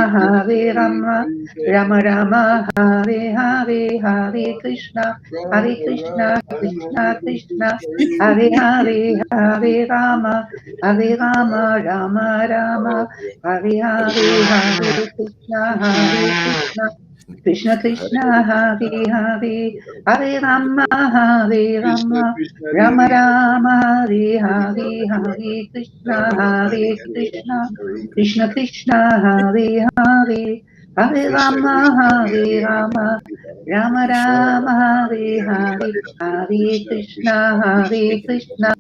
Hare Rama, Rama Rama, Hare Hare, Hare Krishna, Krishna Krishna, Hare Hare, Hare Rama, Rama Rama, Hare Hare, Hare Krishna, Krishna Krishna, Hare Hare, Hare Rama, Krishna Krishna Hare Rama Hare. Rama, Hare Hare, Hare Hare Krishna, Rama, Hare Hare Hare, Krishna, Hare Krishna Krishna, Krishna, Hare Hare, Hare Krishna Rama, Krishna, Hare Hare Hare, Rama, Rama Krishna Rama, Rama, Hare Hare Hare, Hare, Hare Hare Krishna,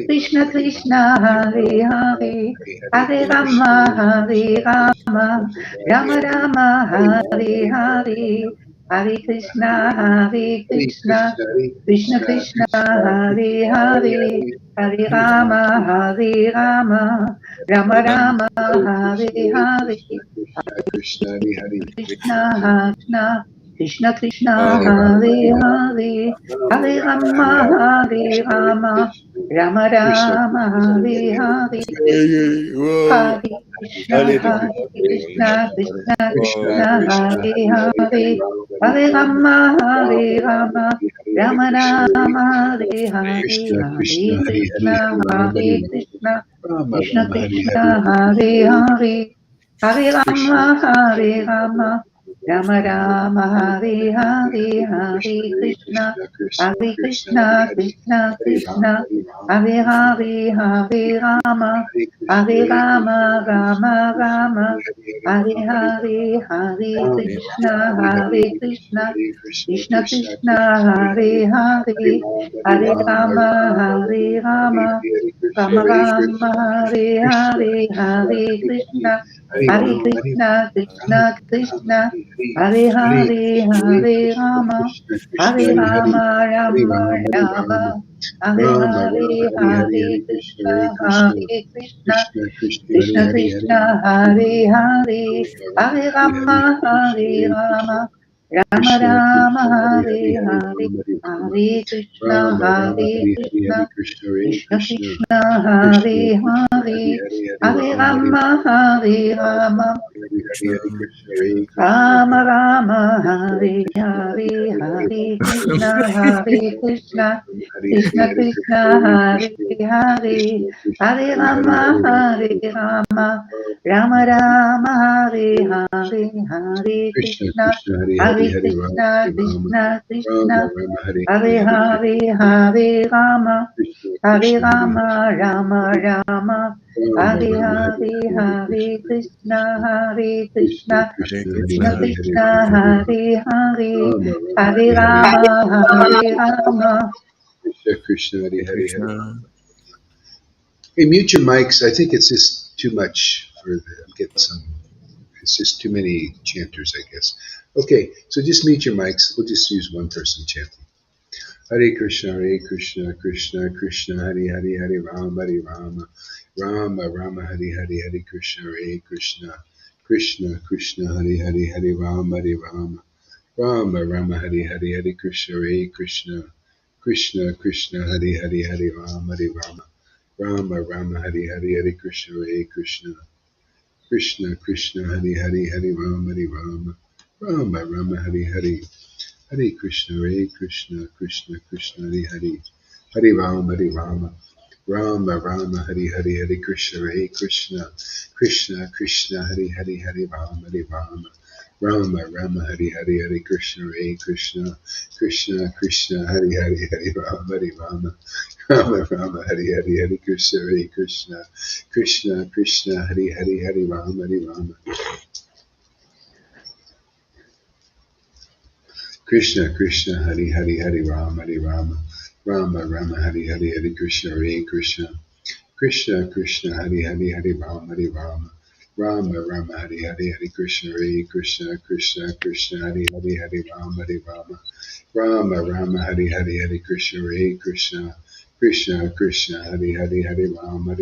Krishna, Krishna Hare Krishna, Krishna, Hare Krishna Rama, Hare Krishna, Rama, Hare Hare Rama, Hare, Hare Hare Hare, Rama, Krishna Hare Krishna, Rama, Krishna Rama Krishna, Rama, Hare Hare Hare, Hare, Hare Hare Krishna, Hare, Hare Hare Krishna, Krishna, Hare Krishna Krishna, Krishna, Krishna Hare Krishna, Hare Hare, Hare, Hare Hare Rama, Rama, Hare Rama, Rama Hare Rama, Rama, Hare Hare Krishna, Hare Hare, Krishna, Krishna Krishna, Hare Hare, Hare Krishna, Krishna, Krishna, Krishna Krishna, Hare Rama, Hare Hare Hare, Rama, Hare Rama, Rama, Hare Hare, Hare Krishna, Hare Rama, Krishna, Rama Krishna, Rama, Krishna, Hare Hare Hare, Hare, Krishna, Hare Krishna, Hare Hare Krishna, Hare Krishna, Krishna, Krishna Krishna, Krishna, Krishna, Hare Hare Hare, Hare Hare, Rama, Hare Hare Rama, Rama, Rama, Hare Rama, Rama, Hare Hare, Hare Rama Krishna, Hare Rama, Krishna, Hare Hare, Krishna, Krishna, Hare Hare Hare, Krishna, Hare Rama, Hare Hare Rama, Krishna, Rama, Krishna Rama, Hare Krishna, Hare, Krishna, Hare Hare Hare, Hare Krishna, Rama, Krishna, Hare Rama, Rama Rama, Hare Hare, Hare Krishna, Krishna, Krishna, Hare Krishna, Hare Krishna, Hare, Krishna Hare Rama, Krishna, Hare Rama, Hare Hare Rama, Hare, Hare Rama, Hare Krishna, Hare Hare Krishna, Rama, Krishna, Rama Krishna, Hare Rama, Hare, Hare Hare Rama, Hare Rama, Hare, Hare Rama, Krishna, Rama, Hare Hare Hare, Krishna, Krishna, Hare Krishna, Krishna Krishna, Krishna, Krishna, Hare Hare, Hare Hare Hare, Rama, Hare Hare Rama, Rama, Rama, Hare Hare Rama, Hare, Krishna, Rama Hare Rama, Krishna, Hare Krishna, Hare, Krishna, Hare Hare Hare, Krishna, Hare Hare Rama, Hare Krishna, Rama, Krishna Rama, Krishna, Hare Hare, Hare Hare Hare, Krishna, Hare Hare Krishna, Rama, Krishna, Krishna, Hare Hare Hare, Rama, Hare Rama Rama, Hare Rama, Rama, Hare Rama, Rama, Hare, Hare Hare, Hare Hare Krishna, Hare Krishna, Krishna, Hare Krishna, Krishna, Krishna, Hare Krishna Hare, Hare Krishna, Rama, Hare Hare Rama, Hare, Rama, Hare Hare Hare, Rama, Hare Krishna, Hare Hare Krishna, Rama, Rama Krishna, Rama, Krishna, Hare Hare, Hare Hare Hare, Rama, Hare Rama, Hare Krishna, Rama, Rama, Hare Hare Hare, Hare Krishna, Krishna, Hare Krishna Krishna, Krishna, Krishna, Hare Krishna, Hare Hare, Hare, Hare Hare Rama, Hare Rama, Rama, Hare Rama, Rama, Rama, Hare Hare, Hare Krishna, Hare Krishna, Rama Rama, Krishna, Hare Krishna, Hare Hare, Hare, Hare Hare Rama, Hare Krishna, Rama, Hare Rama, Krishna, Rama, Hare Hare, Krishna Hare Krishna, Krishna, Hare Hare Krishna, Hare, Krishna, Krishna, Hare Hare Hare, Rama, Hare Rama, Hare Hare Rama, Rama, Rama, Rama Rama, Rama, Hare Hare, Hare Krishna, Krishna, Krishna, Hare Hare, Hare Hare Rama, Krishna, Hare Rama, Krishna Rama, Krishna, Rama, Hare Hare, Hare Hare Krishna, Hare, Hare Rama, Krishna, Hare Krishna, Hare Rama, Krishna, Rama Hare Rama, Rama, Hare Rama, Hare Hare, Hare, Hare Hare Krishna, Hare Krishna, Krishna, Hare Krishna, Krishna, Krishna, Hare Krishna Hare, Hare Krishna, Rama, Hare Rama, Hare Hare, Rama, Rama, Hare Hare Hare, Rama, Hare Rama. Krishna, Krishna, Hare Hare, Hare Rama. Hey, mute your mics. I think it's just too much for the, I'm getting some, it's just too many chanters, I guess. Okay, so just mute your mics. We'll just use one person chanting. Hare Krishna, Krishna Krishna, Hare Hare, Hare Rama, Rama Rama, Hare Hare, Hare Krishna, Krishna Krishna, Hare Hare, Hare Rama, Rama Rama, Hare Hare, Hare Krishna, Krishna Krishna, Hare Hare, Hare Rama, Rama Rama, Hare Hare, Hare Krishna, Krishna Krishna, Hare Hare, Hare Rama, Rama Rama, Hare Hare. Hare Krishna, Krishna Krishna, Hare Hare, Hare Rama, Rama Rama, Hare Hare, Hare Krishna, Krishna Krishna, Hare Hare, Hare Rama, Rama Rama, Hare Hare, Hare Krishna, Krishna Krishna, Hare Hare, Hare Rama, Rama Rama, Hare Hare, Hare Krishna, Krishna Krishna, Hare Hare, Hare Rama, Krishna Krishna, Hare Hare, Hare Rama, Rama Rama, Hare Hare, Hare Krishna, Krishna Krishna, Hare Hare, Hare Rama, Rama Rama, Hare Hare, Hare Krishna, Krishna Krishna, Hare Hare, Hare Rama,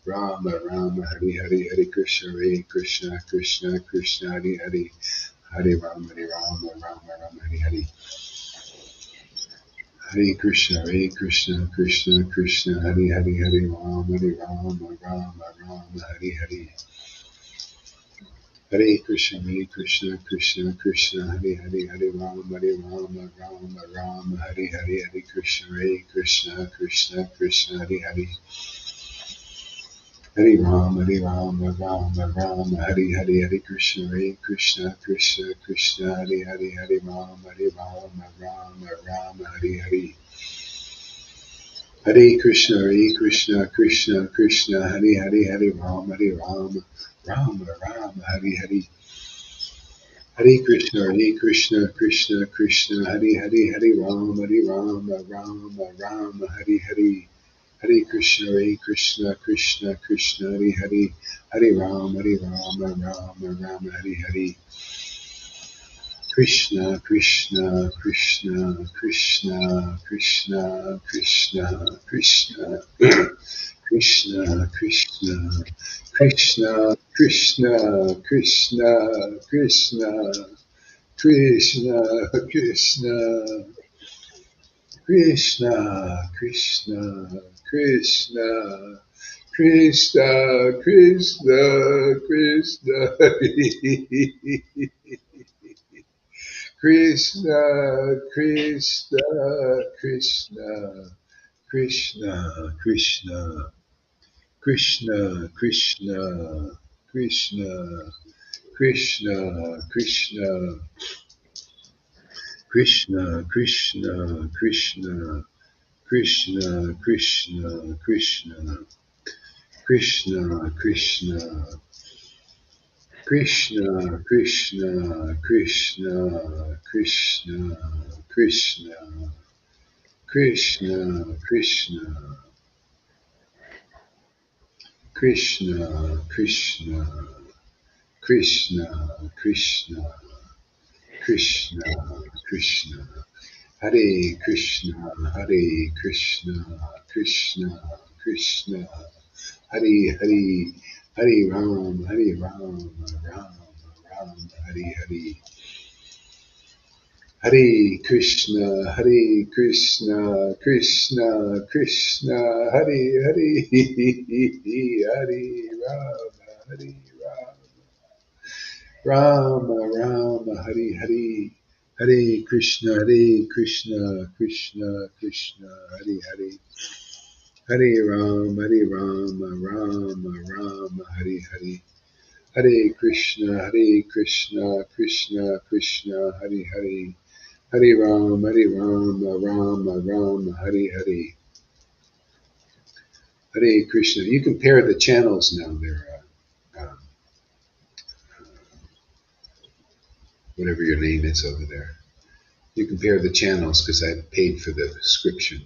Rama Rama, Hare Hare, Hare Krishna, Krishna Krishna, Hare Hare, Hare Rama, Rama Rama, Hare Hare, Hare Krishna, Krishna Krishna, Hare Hare, Hare Rama, Rama Rama, Hare Hare. Hare Krishna, Krishna Krishna, Hare Hare, Hare Rama, Rama Rama, Hare Hare. Hare Krishna, Krishna Krishna, Hare Hare, Hare Rama, Rama Rama, Hare Hare, Hare Krishna, Krishna Krishna, Hare Hare. Hare Rama, Rama Rama, Hare Hare, Hare Krishna, Krishna Krishna, Hare Hare, Hare Rama, Rama Rama, Hare Hare. Hare Krishna, Krishna Krishna, Hare Hare, Hare Rama, Rama Rama, Hare Hare. Hare Krishna, Krishna Krishna, Hare Hare, Hare Rama, Rama Rama, Hare Hare. Hare Krishna, Krishna Krishna, Hare Hare, Hare Rama, Rama Hare Hare. Krishna, Krishna Krishna, Krishna Krishna, Krishna Krishna, Krishna Krishna, Krishna Krishna, Krishna Krishna, Krishna Krishna, Krishna Krishna, Krishna Krishna Krishna, Krishna Krishna Krishna, Krishna Krishna, Krishna Krishna, Krishna Krishna, Krishna Krishna, Krishna Krishna, Krishna Krishna, Krishna Krishna, Krishna Krishna, Krishna Krishna, Krishna Krishna, Krishna Krishna, Krishna Krishna, Krishna Krishna, Krishna Krishna, Krishna, Hare Krishna, Hare Krishna, Krishna Krishna, Hare Hare, Hare Ram, Hare Ram, Ram Ram, Hare Hare. Hare Krishna, Krishna Krishna, Hare Hare, Hare Rama, Hare Rama, Rama Hare Hare, Hare Krishna, Krishna Krishna, Hare Hare, Hare Rama, Rama Rama, Hare Hare, Hare Krishna, Krishna Krishna, Hare Hare, Hare Rama, Rama Rama, Hare Hare, Hare Krishna. You can pair the channels now there, whatever your name is over there. You can pair the channels because I paid for the subscription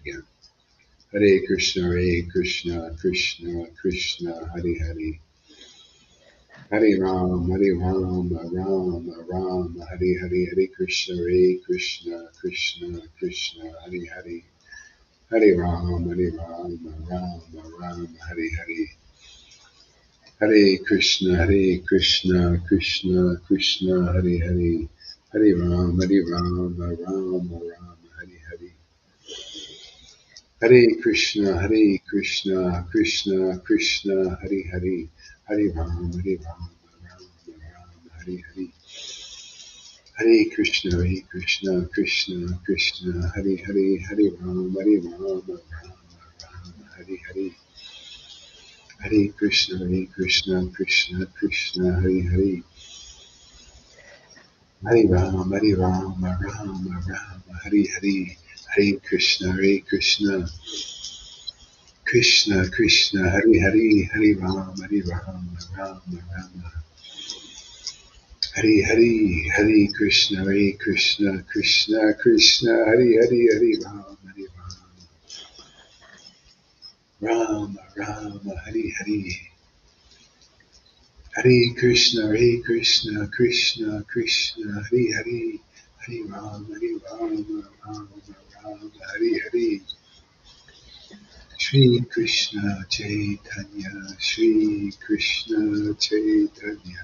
again. Hare Krishna, Krishna Krishna, Hare Hare, Hare Ram, Rama Rama, Hare Hare, Hare Krishna, Krishna Krishna, Hare Hare, Hare Ram, Rama Rama, Hare Hare, Hare Krishna, Krishna Krishna, Hare Hare, Hare Ram, Rama Rama, Hare Hare. Hare Krishna, Krishna Krishna, Hare Hare, Hare Ram, Rama Hare Hare. Hare Krishna, Krishna Hare Hare, Hare Ram, Rama Hare Hare. Hare Krishna, Krishna Hare Hare, Hare Ram, Rama Hare Hare. Hare Krishna, Krishna Hare Hare, Hare Ram, Rama Hare Hare, Hare Krishna, Krishna Hare Hare, Hare Ram, Rama Hare Hare. Hare Krishna, Krishna Hare Hare, Hare Ram, Hare Hare. Shri Krishna Chaitanya, Shri Krishna Chaitanya,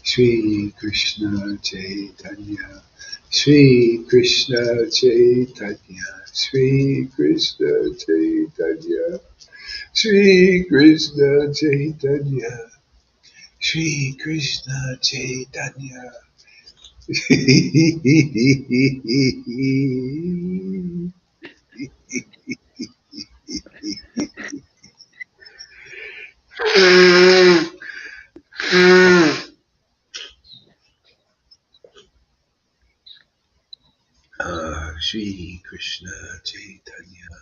Shri Krishna Chaitanya, Shri Krishna Chaitanya, Shri Krishna Chaitanya, Shri Krishna Chaitanya, Shri Krishna Chaitanya. Shri Krishna Chaitanya. Shri Krishna Chaitanya.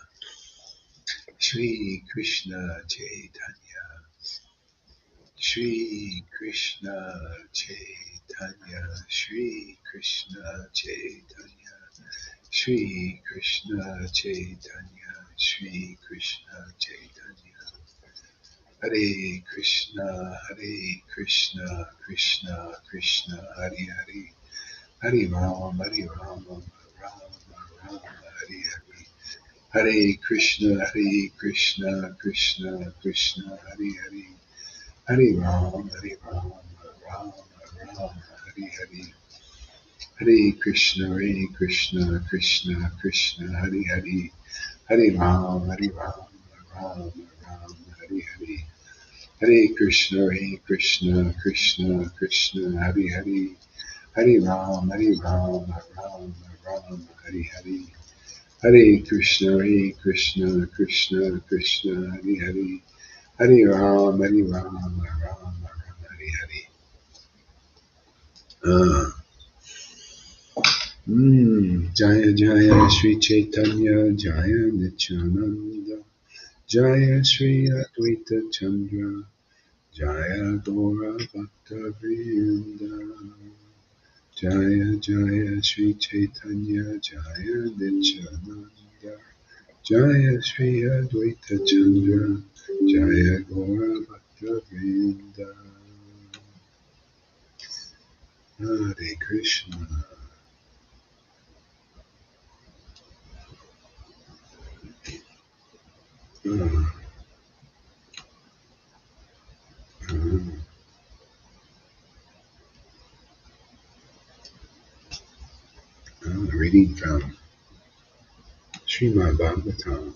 Shri Krishna Chaitanya. Shri Krishna Chaitanya. Shri Krishna Chaitanya. Shri Krishna Chaitanya. Hare Krishna, Hare Krishna, Krishna Krishna, Hare Hare, Hare Ram, Hare Ram, Ram Ram, Hare Hare. Hare Krishna, Hare Krishna, Krishna Krishna, Hare Hare, Hare Ram, Hare Ram, Ram Ram, Hare Hare. Hare Krishna, Hare Krishna, Krishna Krishna, Hare Hare, Hare Ram, Hare Ram, Ram Ram, Hare Hare. Hare Krishna, Krishna Krishna, Hare Hare, Hare Ram, Ram Ram, Hare Hare. Hare Krishna, Krishna Krishna, Hare Hare, Hare Ram, Ram Hare Hare. Jaya Jaya Sri Chaitanya, Jaya Nityananda, Jaya Sri Advaita Chandra, Jaya Dora Bhakta Vrinda, Jaya Jaya Sri Chaitanya, Jaya Nityananda, Jaya Sri Advaita Chandra, Jaya Dora Bhakta Vrinda. Hare Krishna. Reading from Srimad Bhagavatam,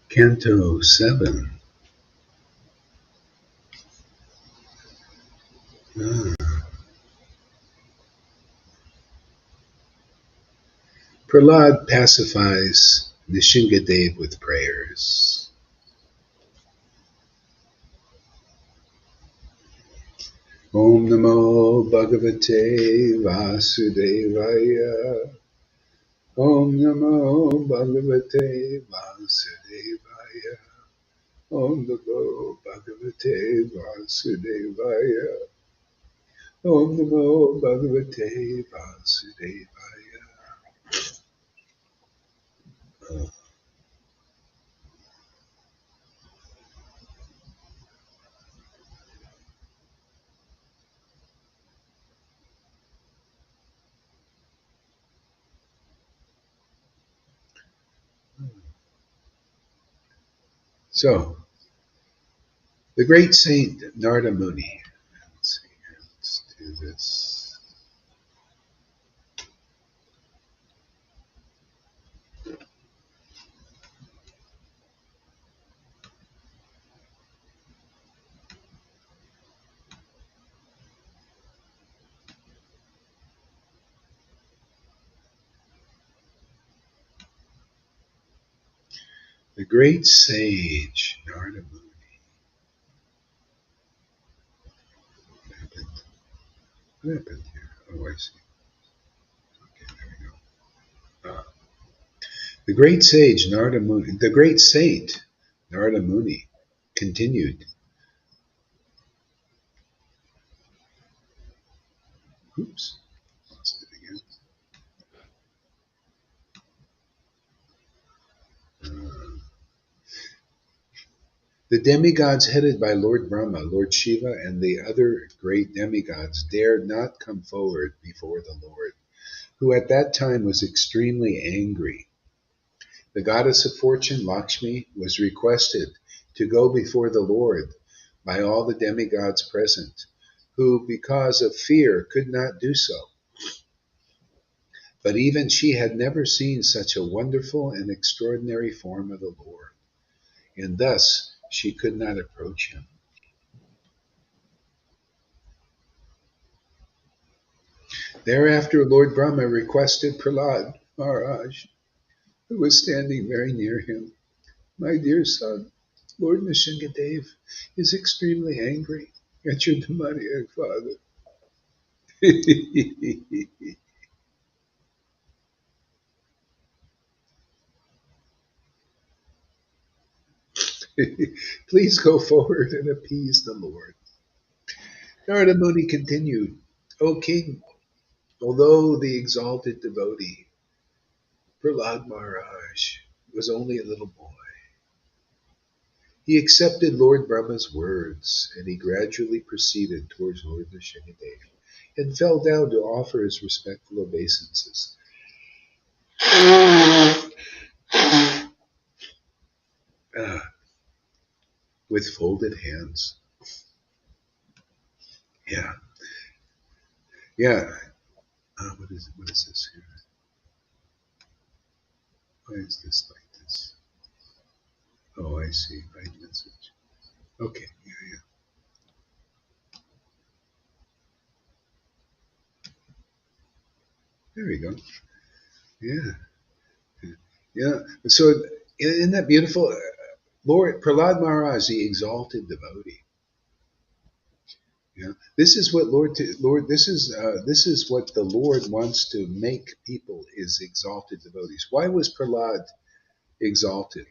Canto 7. Prahlad pacifies Nishingadev with prayers. Om Namo Bhagavate Vasudevaya. Om Namo Bhagavate Vasudevaya. Om Namo Bhagavate Vasudevaya. Om Namo Bhagavate Vasudevaya. So, the great saint Narada Muni. Let's see, let's do this. The great sage Narada Muni. What happened? What happened here? Oh, I see. Okay, there we go. The great sage Narada Muni, the great saint Narada Muni continued. Oops, lost it again. The demigods headed by Lord Brahma, Lord Shiva, and the other great demigods dared not come forward before the Lord, who at that time was extremely angry. The goddess of fortune, Lakshmi, was requested to go before the Lord by all the demigods present, who, because of fear, could not do so. But even she had never seen such a wonderful and extraordinary form of the Lord, and thus she could not approach him. Thereafter, Lord Brahma requested Prahlad Maharaj, who was standing very near him, "My dear son, Lord Nishingadev is extremely angry at your demoniac father." Please go forward and appease the Lord. Narada Muni continued, "O king, although the exalted devotee, Prahlad Maharaj, was only a little boy, he accepted Lord Brahma's words, and he gradually proceeded towards Lord Nishingadev and fell down to offer his respectful obeisances. With folded hands. Yeah, yeah. What is this here? Why is this like this? Oh, I see. Right message. Okay, yeah. There we go. Yeah, yeah. So, isn't that beautiful? Lord Prahlad Maharaj, the exalted devotee. Yeah, this is what Lord. This is what the Lord wants to make people is exalted devotees. Why was Prahlad exalted?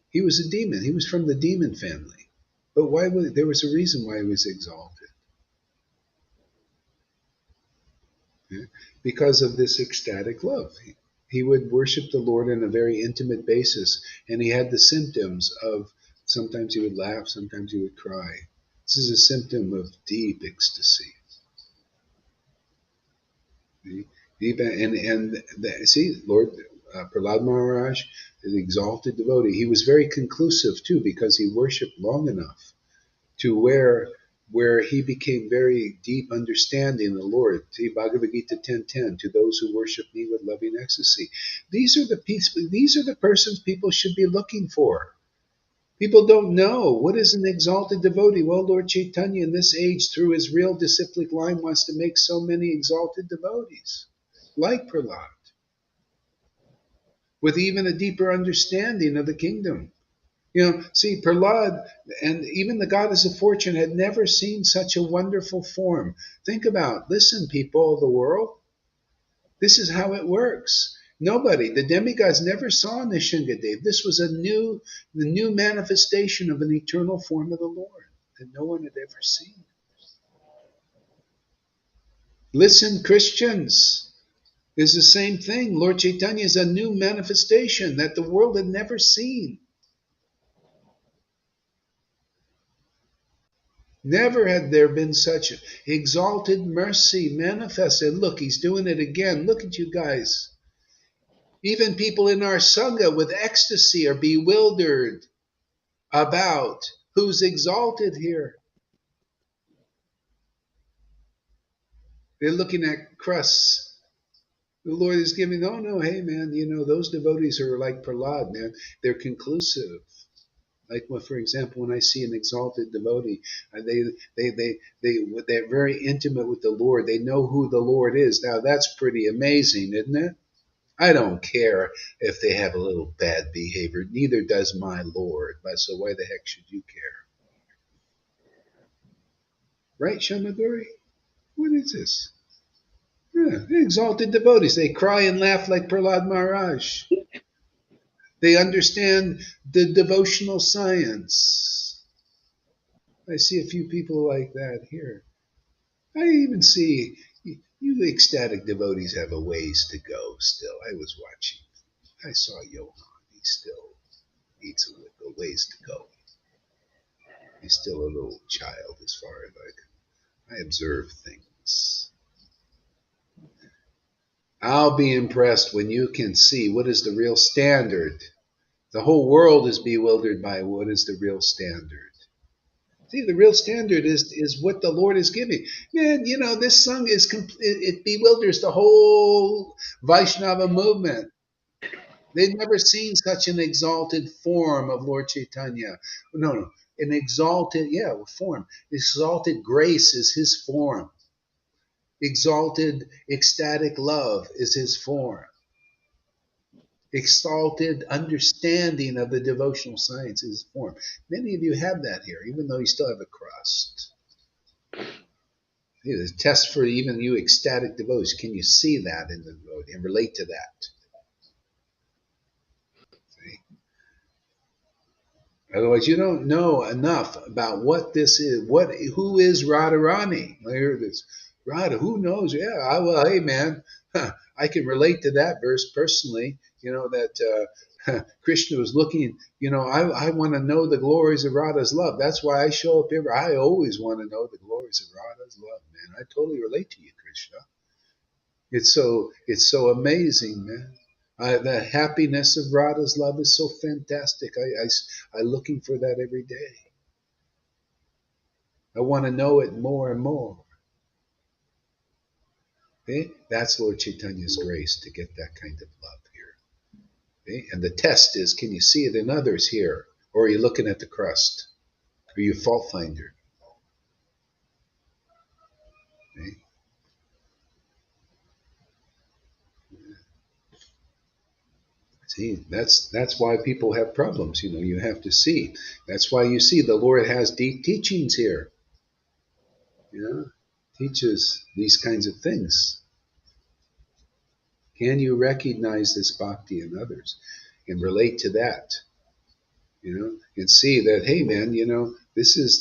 He was a demon. He was from the demon family. But why was there was a reason why he was exalted? Yeah, because of this ecstatic love. He would worship the Lord on a very intimate basis, and he had the symptoms of sometimes he would laugh, sometimes he would cry. This is a symptom of deep ecstasy. See, Lord Prahlad Maharaj, the exalted devotee, he was very conclusive too because he worshipped long enough to where he became very deep understanding of the Lord. See Bhagavad Gita 10:10, to those who worship me with loving ecstasy. These are the persons people should be looking for. People don't know what is an exalted devotee. Well, Lord Caitanya in this age, through his real disciplic line, wants to make so many exalted devotees, like Prahlad, with even a deeper understanding of the kingdom. See, Prahlad and even the goddess of fortune had never seen such a wonderful form. Think about, listen, people of the world, this is how it works. Nobody, the demigods never saw Nishingadev. This was the new manifestation of an eternal form of the Lord that no one had ever seen. Listen, Christians, is the same thing. Lord Caitanya is a new manifestation that the world had never seen. Never had there been such exalted mercy manifested. Look, he's doing it again. Look at you guys. Even people in our Sangha with ecstasy are bewildered about who's exalted here. They're looking at crusts. The Lord is giving, oh no, hey man, those devotees are like Prahlad, man. They're conclusive. Like, well, for example, when I see an exalted devotee, they're very intimate with the Lord. They know who the Lord is. Now, that's pretty amazing, isn't it? I don't care if they have a little bad behavior. Neither does my Lord. But so why the heck should you care? Right, Shamadori? What is this? Yeah, exalted devotees. They cry and laugh like Prahlad Maharaj. They understand the devotional science. I see a few people like that here. I even see you ecstatic devotees have a ways to go still. I was watching. I saw Johan. He still needs a ways to go. He's still a little child as far as I observe things. I'll be impressed when you can see what is the real standard. The whole world is bewildered by what is the real standard. See, the real standard is what the Lord is giving. Man, this song is it bewilders the whole Vaishnava movement. They've never seen such an exalted form of Lord Chaitanya. No, no, an exalted, yeah, form. Exalted grace is his form. Exalted ecstatic love is his form. Exalted understanding of the devotional science is his form. Many of you have that here, even though you still have a crust. The test for even you ecstatic devotees. Can you see that in the devotee and relate to that? See? Otherwise, you don't know enough about what this is. Who is Radharani? I hear this. Radha, who knows? Yeah, well, hey, man, I can relate to that verse personally. That Krishna was looking. I want to know the glories of Radha's love. That's why I show up here. I always want to know the glories of Radha's love, man. I totally relate to you, Krishna. It's so amazing, man. The happiness of Radha's love is so fantastic. I'm looking for that every day. I want to know it more and more. Okay? That's Lord Chaitanya's grace to get that kind of love here. Okay? And the test is, can you see it in others here? Or are you looking at the crust? Are you a fault finder? Okay? See, that's why people have problems. You have to see. That's why you see the Lord has deep teachings here. Teaches these kinds of things. Can you recognize this bhakti in others and relate to that? And see that, hey, man, this is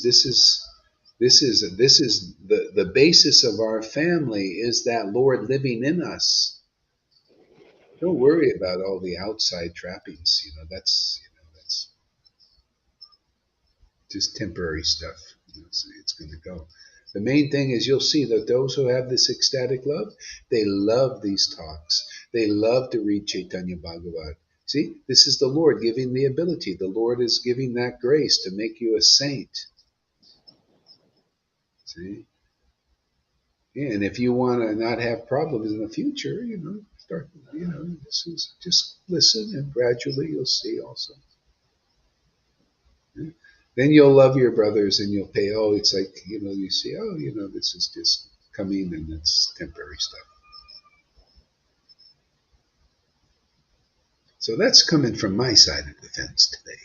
the basis of our family is that Lord living in us. Don't worry about all the outside trappings. That's just temporary stuff. It's going to go. The main thing is you'll see that those who have this ecstatic love, they love these talks. They love to read Chaitanya Bhagavat. See, this is the Lord giving the ability. The Lord is giving that grace to make you a saint. See? Yeah, and if you want to not have problems in the future, start, this is just listen and gradually you'll see also. Yeah. Then you'll love your brothers and you'll pay. Oh, it's like, you see, this is just coming and it's temporary stuff. So that's coming from my side of the fence today.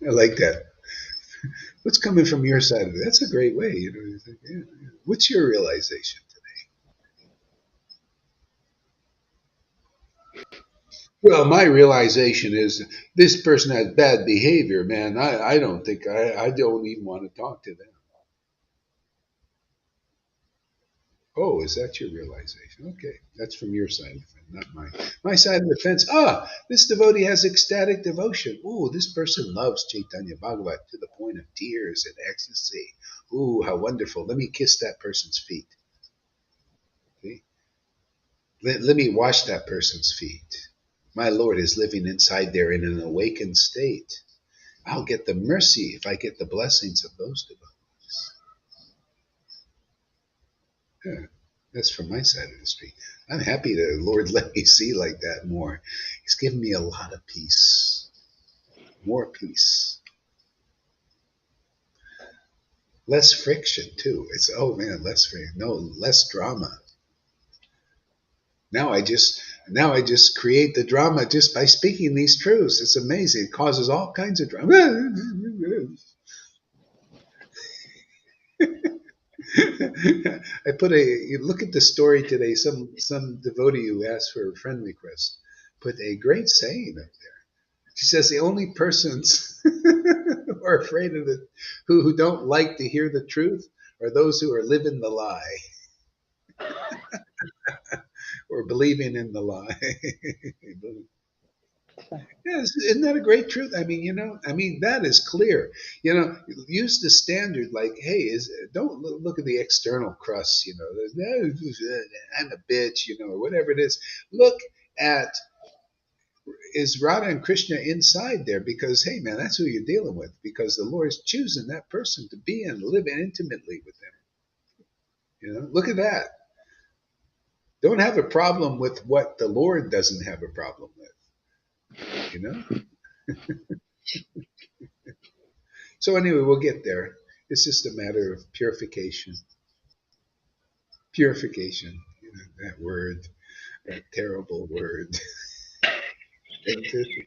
I like that. What's coming from your side of it? That's a great way. You think, yeah. What's your realization today? Well, my realization is this person has bad behavior, man. I don't think I don't even want to talk to them. Oh, is that your realization? Okay, that's from your side of the fence, not mine. My side of the fence. This devotee has ecstatic devotion. Oh, this person loves Chaitanya Bhagavat to the point of tears and ecstasy. Ooh, how wonderful. Let me kiss that person's feet. See? Let me wash that person's feet. My Lord is living inside there in an awakened state. I'll get the mercy if I get the blessings of those devotees. Yeah, that's from my side of the street. I'm happy that the Lord let me see like that more. He's given me a lot of peace, more peace, less friction too. It's less friction. No, less drama. Now I just create the drama just by speaking these truths. It's amazing. It causes all kinds of drama. You look at the story today. Some devotee who asked for a friend request put a great saying up there. She says the only persons who are afraid of who don't like to hear the truth are those who are living the lie or believing in the lie. Yes, isn't that a great truth? That is clear. Use the standard like, hey, don't look at the external crust, I'm a bitch, or whatever it is. Look at is Radha and Krishna inside there because, hey, man, that's who you're dealing with because the Lord is choosing that person to be and live intimately with them. Look at that. Don't have a problem with what the Lord doesn't have a problem with. So anyway, we'll get there. It's just a matter of purification. Purification, that word, that terrible word.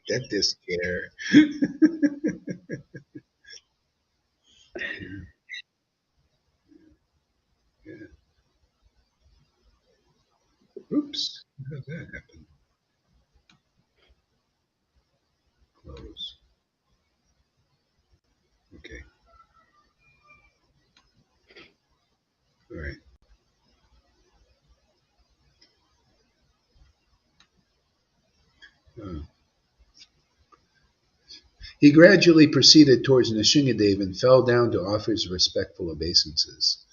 Dentist care. Yeah, yeah. Oops, how did that happen? Close. Okay, all right. Uh, he gradually proceeded towards Nishingadev and fell down to offer his respectful obeisances.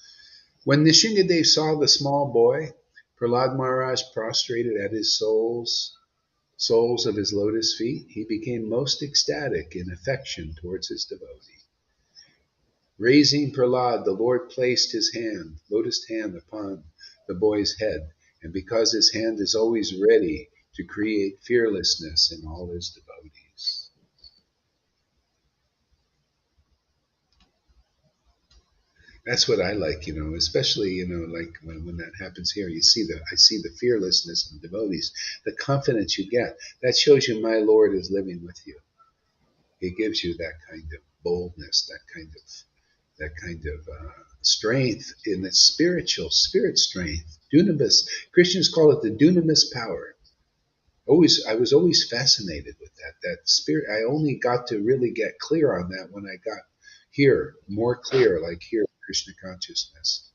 When Nishingadev saw the small boy, Prahlad Maharaj prostrated at his soles of his lotus feet, he became most ecstatic in affection towards his devotee. Raising Prahlad, the Lord placed his lotus hand upon the boy's head, and because his hand is always ready to create fearlessness in all his devotees. That's what I like, especially, like when that happens here, I see the fearlessness in devotees, the confidence you get. That shows you my Lord is living with you. It gives you that kind of boldness, that kind of strength in the spirit strength. Dunamis. Christians call it the dunamis power. I was always fascinated with that spirit. I only got to really get clear on that when I got here, more clear, like here, Krishna consciousness.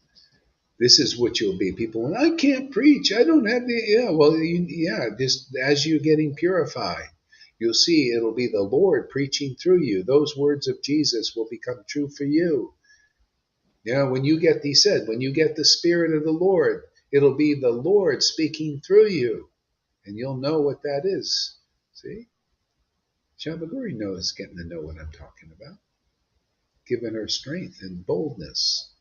This is what you'll be. People, I can't preach. I don't have the, just as you're getting purified, you'll see it'll be the Lord preaching through you. Those words of Jesus will become true for you. When you get, he said, when you get the Spirit of the Lord, it'll be the Lord speaking through you. And you'll know what that is. See? Shambhaguri knows getting to know what I'm talking about. Giving her strength and boldness.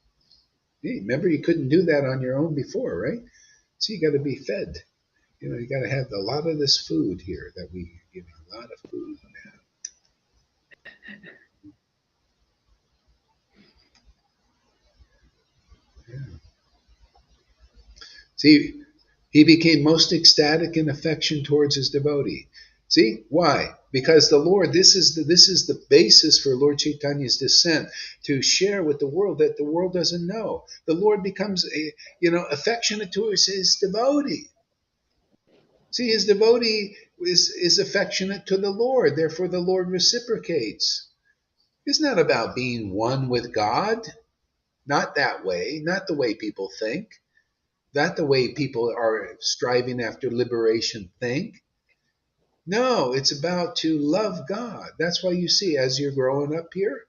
Hey, remember, you couldn't do that on your own before, right? So you got to be fed. You got to have a lot of this food here that we give a lot of food now. Yeah. See, he became most ecstatic in affection towards his devotee. See, why? Because the Lord, this is the basis for Lord Chaitanya's descent, to share with the world that the world doesn't know. The Lord becomes affectionate towards his devotee. See, his devotee is affectionate to the Lord, therefore the Lord reciprocates. It's not about being one with God. Not that way, not the way people think, not the way people are striving after liberation think. No, it's about to love God. That's why you see, as you're growing up here,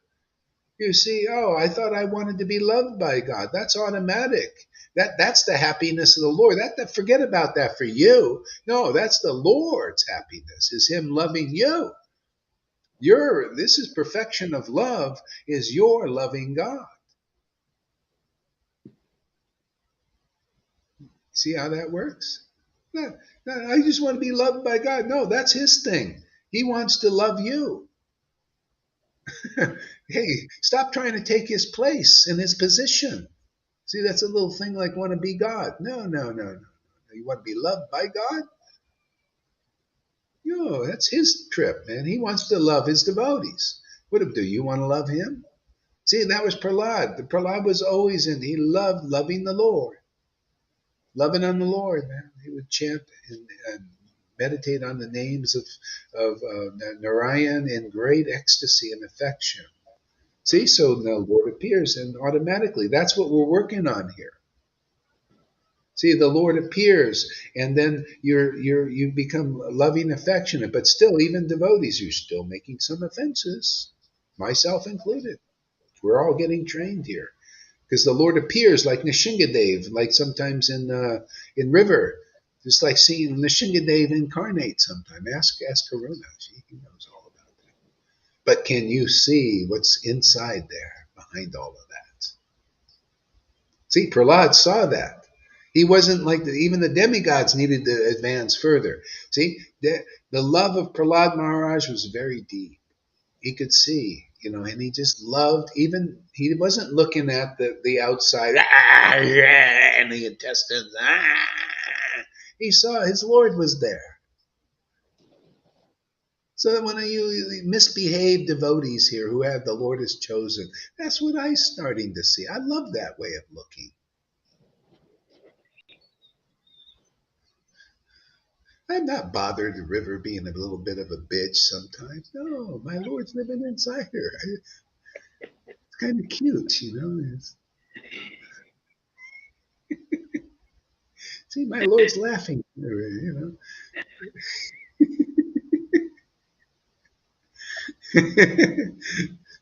you see, oh, I thought I wanted to be loved by God. That's automatic. That's the happiness of the Lord. Forget about that for you. No, that's the Lord's happiness, is him loving you. This is perfection of love, is your loving God. See how that works? No, I just want to be loved by God. No, that's his thing. He wants to love you. Hey, stop trying to take his place in his position. See, that's a little thing like want to be God. No. You want to be loved by God? No, that's his trip, man. He wants to love his devotees. Do you want to love him? See, that was Prahlad. Prahlad was always he loved loving the Lord. Loving on the Lord, man. He would chant and meditate on the names of Narayan in great ecstasy and affection. See, so the Lord appears, and automatically, that's what we're working on here. See, the Lord appears, and then you become loving, affectionate, but still, even devotees, you're still making some offenses, myself included. We're all getting trained here, because the Lord appears like Nishingadev, like sometimes in river. Just like seeing Nishingadev incarnate sometime. Ask Karuna. He knows all about that. But can you see what's inside there behind all of that? See, Prahlad saw that. He wasn't like even the demigods needed to advance further. See, the love of Prahlad Maharaj was very deep. He could see, and he just loved, even, he wasn't looking at the outside, and the intestines, He saw his Lord was there. So when you misbehaved devotees here who have the Lord has chosen, that's what I'm starting to see. I love that way of looking. I'm not bothered the river being a little bit of a bitch sometimes. No, my Lord's living inside her. It's kind of cute. See, my Lord's laughing.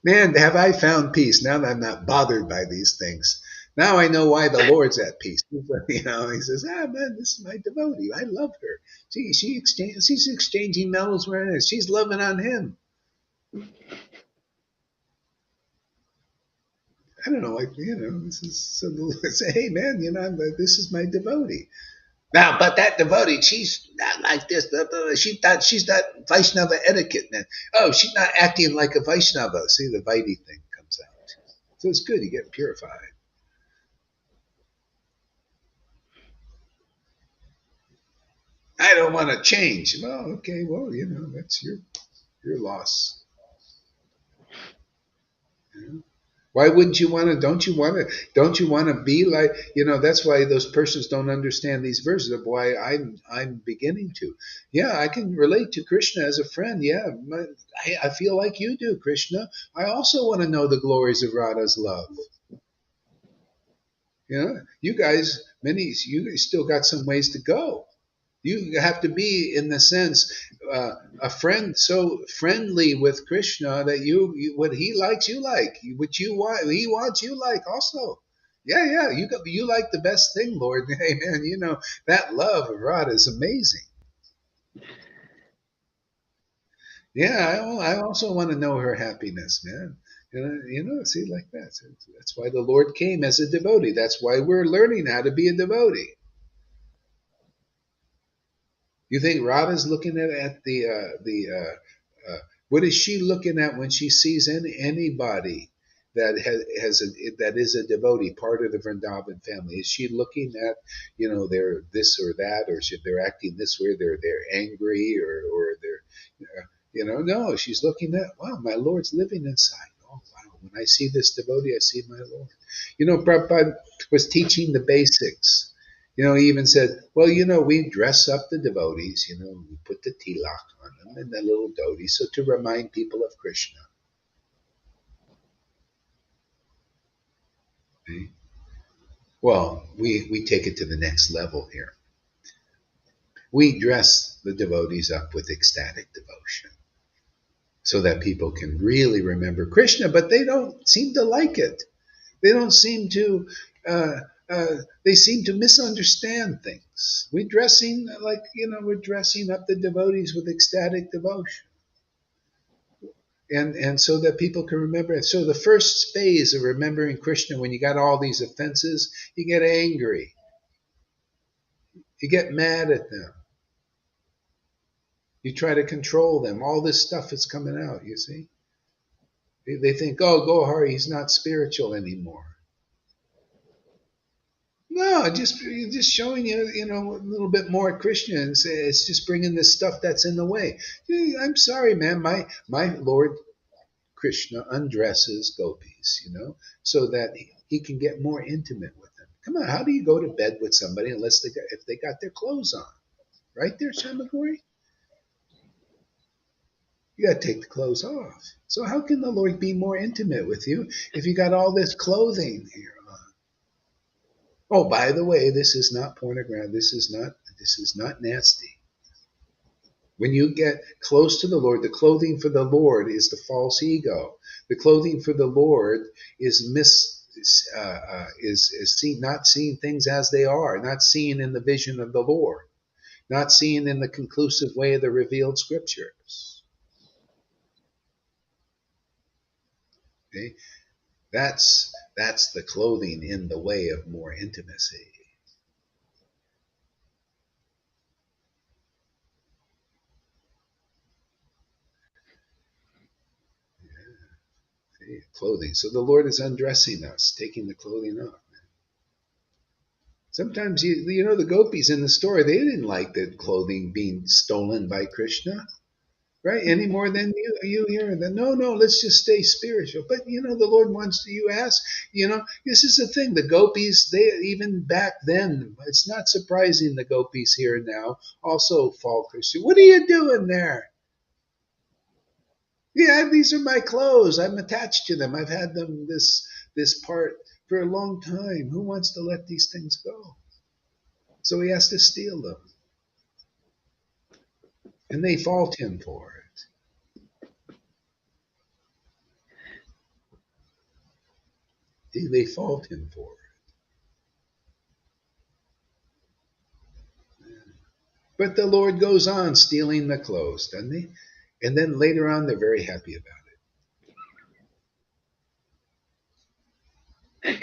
Man, have I found peace now that I'm not bothered by these things. Now I know why the Lord's at peace. He says, man, this is my devotee. I love her. She's exchanging medals with her. She's loving on him. I don't know, this is so say, hey man, this is my devotee. Now, but that devotee, she's not like this. She's not Vaishnava etiquette. Oh, she's not acting like a Vaishnava. See, the Vaidhi thing comes out. So it's good. You get purified. I don't want to change. Well, okay. Well, that's your loss. Why wouldn't you want to? Don't you want to? Don't you want to be like? That's why those persons don't understand these verses. Of why I'm beginning to. Yeah, I can relate to Krishna as a friend. Yeah, I feel like you do, Krishna. I also want to know the glories of Radha's love. You guys, you still got some ways to go. You have to be, in the sense, a friend, so friendly with Krishna that what he likes, you like. What you want, he wants, you like also. Yeah. You like the best thing, Lord. Hey, man, that love of Radha is amazing. Yeah, I also want to know her happiness, man. See, like that. That's why the Lord came as a devotee. That's why we're learning how to be a devotee. You think Radha's looking at what is she looking at when she sees anybody that that is a devotee, part of the Vrindavan family? Is she looking at they're this or that, or they're acting this way, they're angry, or they're no, she's looking at, wow, my Lord's living inside. Oh wow, when I see this devotee, I see my Lord. Prabhupada was teaching the basics. He even said, well, we dress up the devotees, we put the tilak on them and the little dhoti, so to remind people of Krishna. Okay? Well, we take it to the next level here. We dress the devotees up with ecstatic devotion so that people can really remember Krishna, but they don't seem to like it. They don't seem to they seem to misunderstand things. We're dressing up the devotees with ecstatic devotion. And so that people can remember it. So the first phase of remembering Krishna, when you got all these offenses, you get angry. You get mad at them. You try to control them. All this stuff is coming out, you see. They think, oh, Gohari, he's not spiritual anymore. No, just showing you, a little bit more Krishna, and say it's just bringing this stuff that's in the way. I'm sorry, man. My Lord Krishna undresses gopis, so that he can get more intimate with them. Come on, how do you go to bed with somebody if they got their clothes on? Right there, Shamagori? You got to take the clothes off. So how can the Lord be more intimate with you if you got all this clothing here on? Oh, by the way, this is not pornography. This is not nasty. When you get close to the Lord, the clothing for the Lord is the false ego. The clothing for the Lord is not seeing things as they are, not seeing in the vision of the Lord. not seen in the conclusive way of the revealed scriptures. Okay? That's the clothing in the way of more intimacy. See? Clothing. So the Lord is undressing us, taking the clothing off. Sometimes you know the gopis in the story, they didn't like the clothing being stolen by Krishna, right? Any more than you hear that. No, let's just stay spiritual. But you know the Lord wants to. You ask, you know, this is the thing. The gopis, they even back then, it's not surprising the gopis here now also fall Christian. What are you doing there? Yeah, these are my clothes. I'm attached to them. I've had them this part for a long time. Who wants to let these things go? So he has to steal them. And they fault him for it. They fault him for it. But the Lord goes on stealing the clothes, doesn't he? And then later on, they're very happy about it.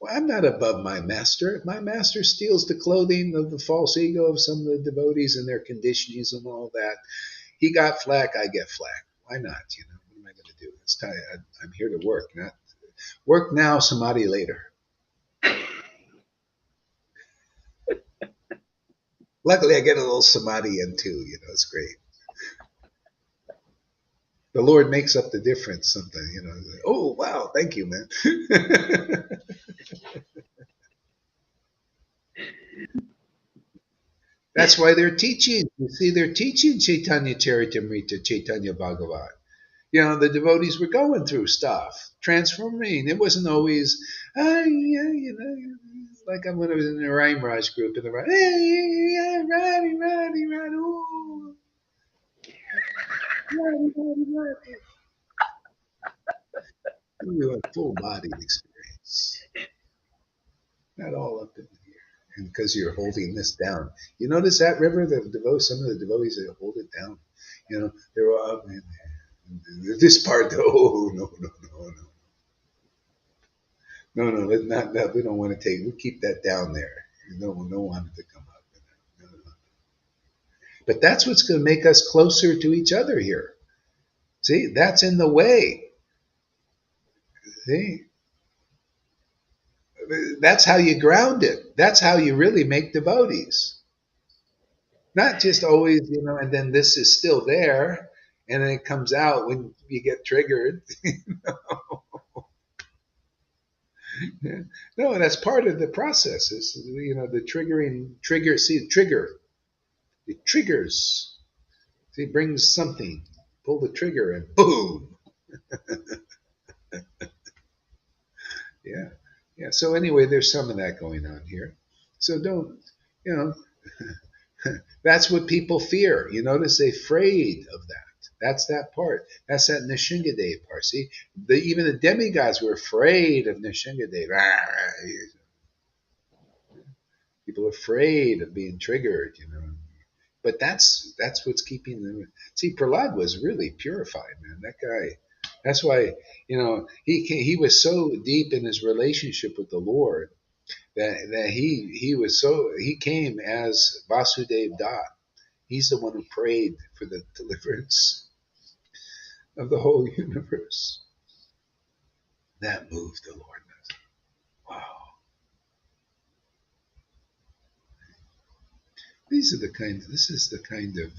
Well, I'm not above my master. My master steals the clothing of the false ego of some of the devotees and their conditionings and all that. He got flack, I get flack. Why not? You know, what am I going to do? It's time. I'm here to work, not work now, samadhi later. Luckily, I get a little samadhi in too. You know, it's great. The Lord makes up the difference sometimes. You know, oh wow, thank you, man. That's why they're teaching. You see, they're teaching Chaitanya Charitamrita, Chaitanya Bhagavat. You know, the devotees were going through stuff, transforming. It wasn't always, yeah, you know, like when I was in the Rhyme Raj group in the hey, yeah, Radhi, ooh, Radhi. You have full body experience, not all up in here. And because you're holding this down. You notice that river, some of the devotees that hold it down. You know, they're all up and this part. Oh no, not that. We don't want to take. We keep that down there. No one to come up. No. But that's what's going to make us closer to each other here. See, that's in the way. See, that's how you ground it. That's how you really make devotees. Not just always, you know, and then this is still there, and then it comes out when you get triggered. No, that's part of the process. Is you know the trigger. See, trigger. It triggers. See, it brings something. Pull the trigger and boom. Yeah, yeah. So anyway, there's some of that going on here. So don't, you know, that's what people fear. You notice they're afraid of that. That's that part. That's that Nishingadev part. See, even the demigods were afraid of Nishingadev. People are afraid of being triggered, you know. But that's what's keeping them. See, Prahlad was really purified, man. That guy. That's why you know he was so deep in his relationship with the Lord that he came as Vasudev Dat. He's the one who prayed for the deliverance of the whole universe. That moved the Lord. Wow. This is the kind of,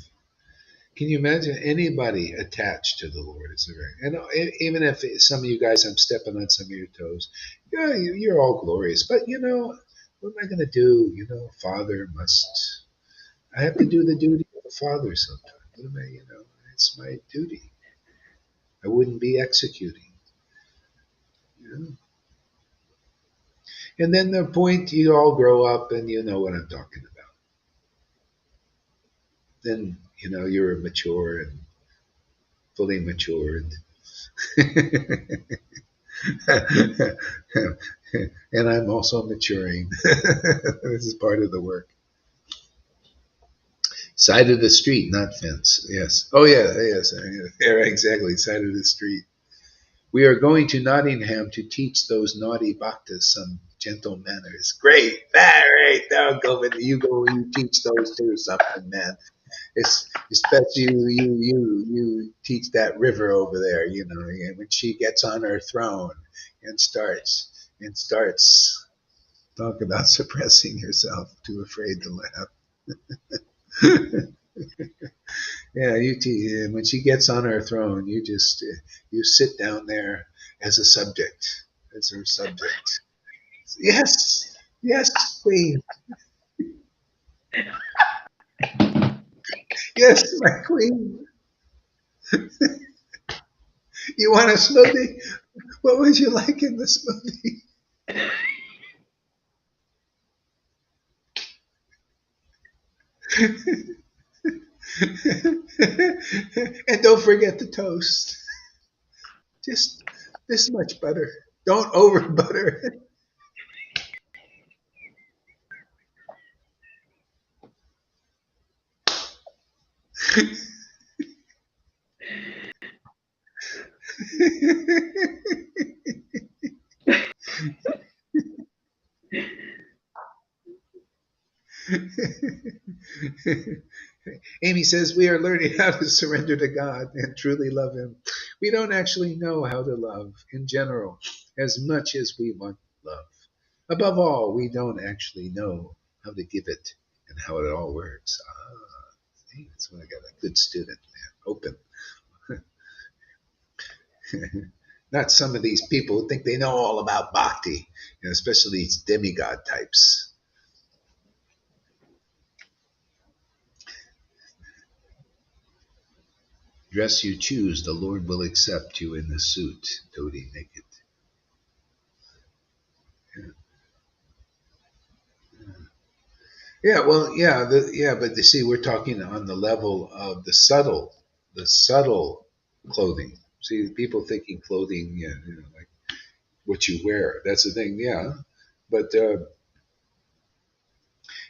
can you imagine anybody attached to the Lord? Is there, and even if some of you guys, I'm stepping on some of your toes, yeah, you're all glorious, but you know, what am I going to do? You know, father must, I have to do the duty of a father sometimes. What am I, you know, it's my duty. I wouldn't be executing. You know? And then the point, you all grow up and you know what I'm talking about. Then, you know, you're mature and fully matured. And I'm also maturing. This is part of the work. Side of the street, not fence. Yes. Oh, yeah. Yes. Yeah, right, exactly. Side of the street. We are going to Nottingham to teach those naughty bhaktas some gentle manners. Great. All right. Now go, you go. You teach those two something, man. It's especially you teach that river over there. You know, and when she gets on her throne and starts talk about suppressing yourself, too afraid to laugh. Yeah, when she gets on her throne, you just you sit down there as a subject, as her subject. Yes, yes, queen. Yes, my queen. You want a smoothie? What would you like in the smoothie? And don't forget the toast. Just this much butter. Don't over butter. Amy says we are learning how to surrender to God and truly love Him. We don't actually know how to love in general as much as we want love. Above all, we don't actually know how to give it and how it all works. See, that's when I got a good student, man. Open. Not some of these people who think they know all about bhakti, especially these demigod types. Dress you choose, the Lord will accept you in the suit, totally naked. Yeah. Yeah, well, yeah, but you see, we're talking on the level of the subtle clothing. See, people thinking clothing, yeah, like what you wear. That's the thing, yeah. But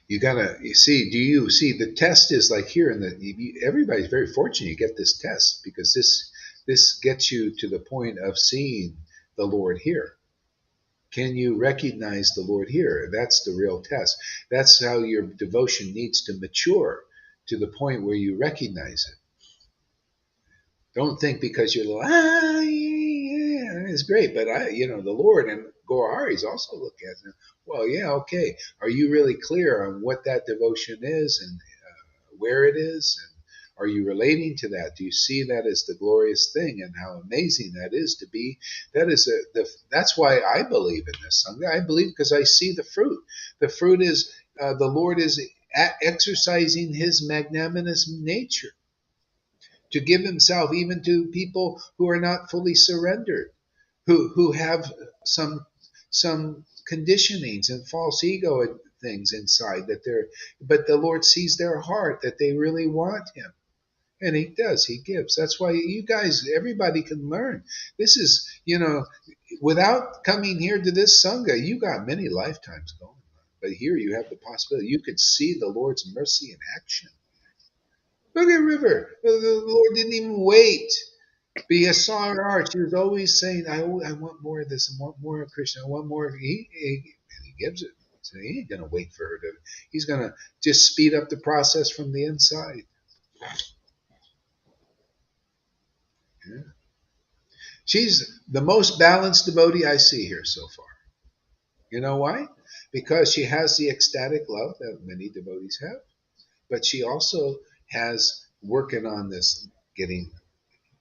you see, do you see the test is like here, and everybody's very fortunate you get this test because this gets you to the point of seeing the Lord here. Can you recognize the Lord here? That's the real test. That's how your devotion needs to mature to the point where you recognize it. Don't think because you're like, yeah, it's great, but the Lord and Goraharis also look at it. Well, yeah, okay. Are you really clear on what that devotion is and where it is? And are you relating to that? Do you see that as the glorious thing and how amazing that is to be? That's why I believe in this Sangha. I believe because I see the fruit. The fruit is the Lord is exercising His magnanimous nature to give Himself even to people who are not fully surrendered, who have some conditionings and false ego and things inside but the Lord sees their heart that they really want Him. And He does, He gives. That's why you guys, everybody can learn. This is, without coming here to this Sangha, you got many lifetimes going on. But here you have the possibility. You could see the Lord's mercy in action. Look at River. The Lord didn't even wait. Be a song art. She was always saying, I want more of this. I want more of Krishna. I want more of he gives it. So he ain't going to wait for her to. He's going to just speed up the process from the inside. Yeah. She's the most balanced devotee I see here so far. You know why? Because she has the ecstatic love that many devotees have, but she also has working on this, getting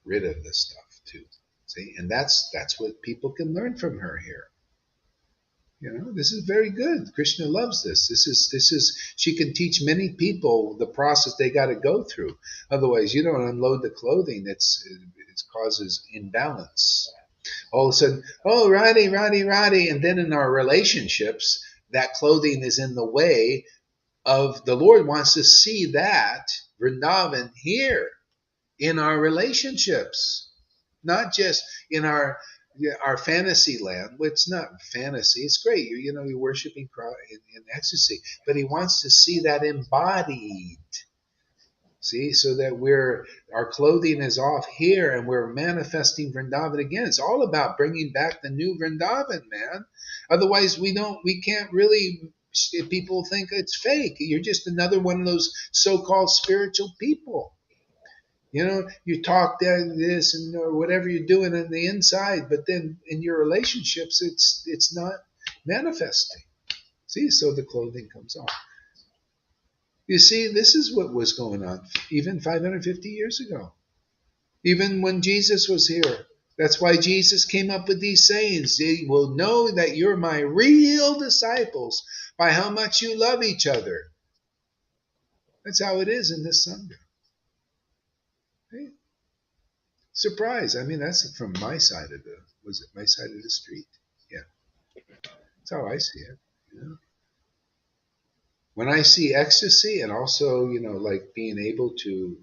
rid of this stuff too. See, and that's what people can learn from her here. This is very good. Krishna loves this. This is she can teach many people the process they got to go through. Otherwise, you don't unload the clothing. It causes imbalance. All of a sudden, oh, Radhi, and then in our relationships, that clothing is in the way of the Lord wants to see that Vrindavan here in our relationships, not just in our yeah, our fantasy land. Well, it's not fantasy. It's great. You're worshiping in ecstasy, but he wants to see that embodied. See, so that our clothing is off here and we're manifesting Vrindavan again. It's all about bringing back the new Vrindavan, man. Otherwise, we can't really. People think it's fake. You're just another one of those so-called spiritual people. You talk this and or whatever you're doing on the inside, but then in your relationships, it's not manifesting. See, so the clothing comes off. You see, this is what was going on even 550 years ago, even when Jesus was here. That's why Jesus came up with these sayings. They will know that you're my real disciples by how much you love each other. That's how it is in this Sangha. Hey, surprise. I mean, that's from my side of my side of the street? Yeah, that's how I see it. When I see ecstasy and also, like being able to,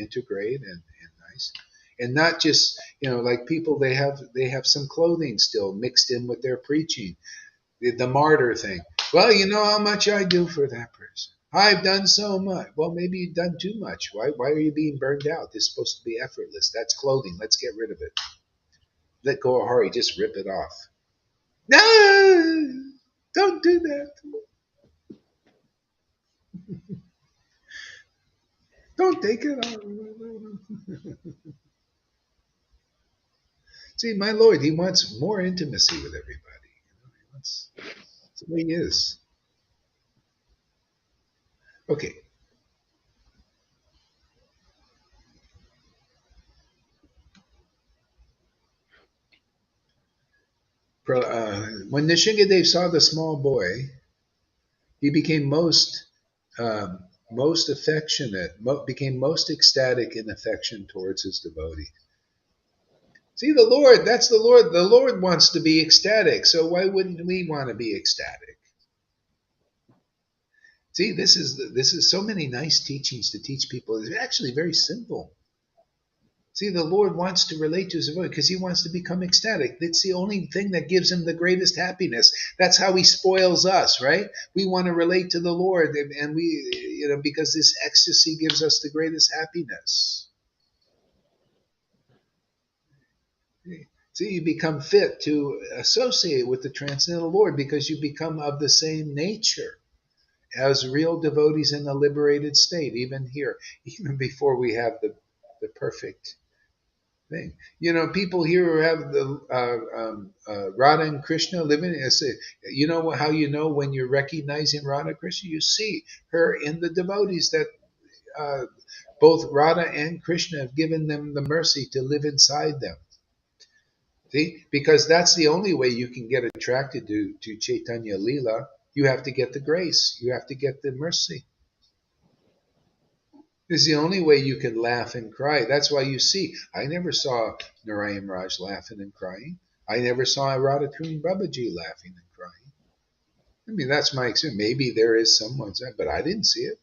integrate and nice, and not just, like people, they have some clothing still mixed in with their preaching, the martyr thing. Well, you know how much I do for that person. I've done so much. Well, maybe you've done too much. Why are you being burned out? This is supposed to be effortless. That's clothing. Let's get rid of it. Let go of Hari. Just rip it off. No, don't do that. Don't take it off. See, my Lord, he wants more intimacy with everybody. That's the way he is. Okay. When Nishingadev saw the small boy, he became most affectionate, became most ecstatic in affection towards his devotee. See, the Lord, that's the Lord. The Lord wants to be ecstatic, so why wouldn't we want to be ecstatic? See, this is so many nice teachings to teach people. It's actually very simple. See, the Lord wants to relate to his devotee because he wants to become ecstatic. That's the only thing that gives him the greatest happiness. That's how he spoils us, right? We want to relate to the Lord, and we, because this ecstasy gives us the greatest happiness. See, you become fit to associate with the transcendental Lord because you become of the same nature as real devotees in the liberated state, even here, even before we have the perfect thing. People here who have the Radha and Krishna living. How you know when you're recognizing Radha and Krishna? You see her in the devotees that both Radha and Krishna have given them the mercy to live inside them. See, because that's the only way you can get attracted to Chaitanya Leela. You have to get the grace. You have to get the mercy. It's the only way you can laugh and cry. That's why you see, I never saw Narayan Raj laughing and crying. I never saw Radhakuni Babaji laughing and crying. I mean, that's my experience. Maybe there is someone, but I didn't see it.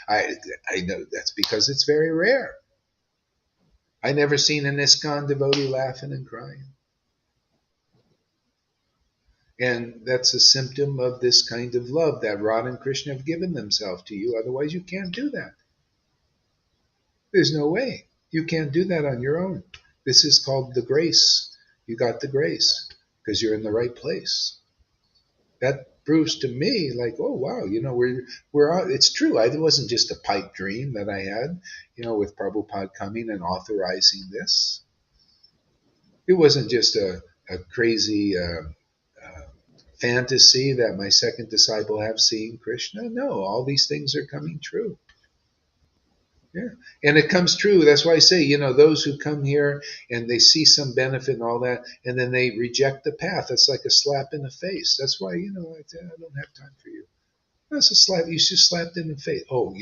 I know that's because it's very rare. I never seen an ISKCON devotee laughing and crying. And that's a symptom of this kind of love that Radha and Krishna have given themselves to you. Otherwise, you can't do that. There's no way. You can't do that on your own. This is called the grace. You got the grace because you're in the right place. That proves to me, like, oh wow, we're it's true. It wasn't just a pipe dream that I had, with Prabhupada coming and authorizing this. It wasn't just a crazy fantasy that my second disciple have seen Krishna. No, all these things are coming true. Yeah. And it comes true. That's why I say, those who come here and they see some benefit and all that, and then they reject the path. It's like a slap in the face. That's why, I don't have time for you. That's a slap. You just slapped in the face. Oh,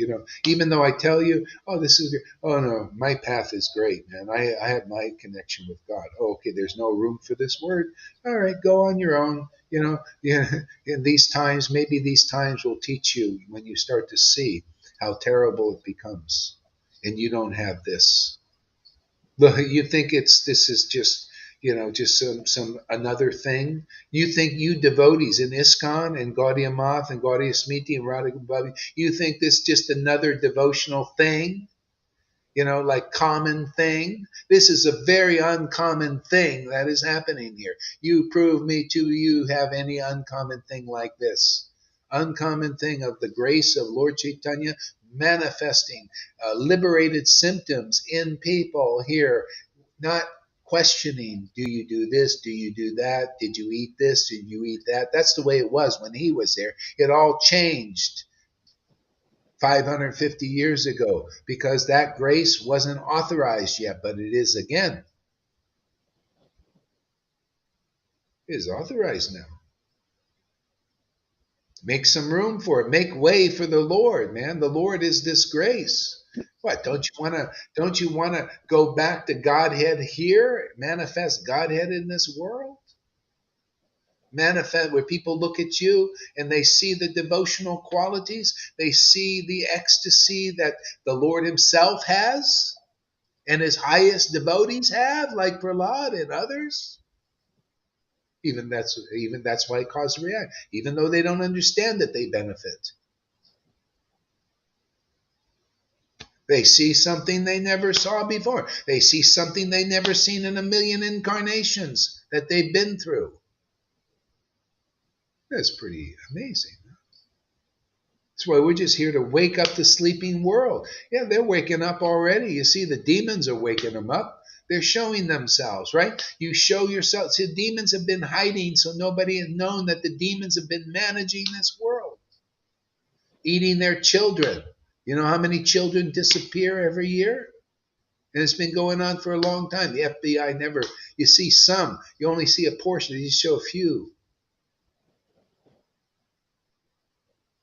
even though I tell you, oh, this is good. Oh, no, my path is great, man. I have my connection with God. Oh, okay, there's no room for this word. All right, go on your own. In these times, maybe these times will teach you when you start to see how terrible it becomes. And you don't have this. You think this is just, just some another thing. You think you devotees in ISKCON and Gaudiya Math and Gaudiya Smriti and Radha Bhavi, you think this is just another devotional thing? Like common thing. This is a very uncommon thing that is happening here. You prove me to you have any uncommon thing like this. Uncommon thing of the grace of Lord Caitanya manifesting liberated symptoms in people here, not questioning, do you do this, do you do that, did you eat this, did you eat that? That's the way it was when he was there. It all changed 550 years ago because that grace wasn't authorized yet, but it is again. It is authorized now. Make some room for it. Make way for the Lord, man. The Lord is this grace. What, don't you wanna go back to Godhead here? Manifest Godhead in this world? Manifest where people look at you and they see the devotional qualities, they see the ecstasy that the Lord himself has and his highest devotees have, like Prahlad and others. Even that's why it causes reaction, even though they don't understand that they benefit. They see something they never saw before. They see something they never seen in a million incarnations that they've been through. That's pretty amazing. That's why we're just here to wake up the sleeping world. Yeah, they're waking up already. You see, the demons are waking them up. They're showing themselves, right? You show yourself. See, the demons have been hiding, so nobody has known that the demons have been managing this world, eating their children. You know how many children disappear every year? And it's been going on for a long time. The FBI never, you see some, you only see a portion, you show a few.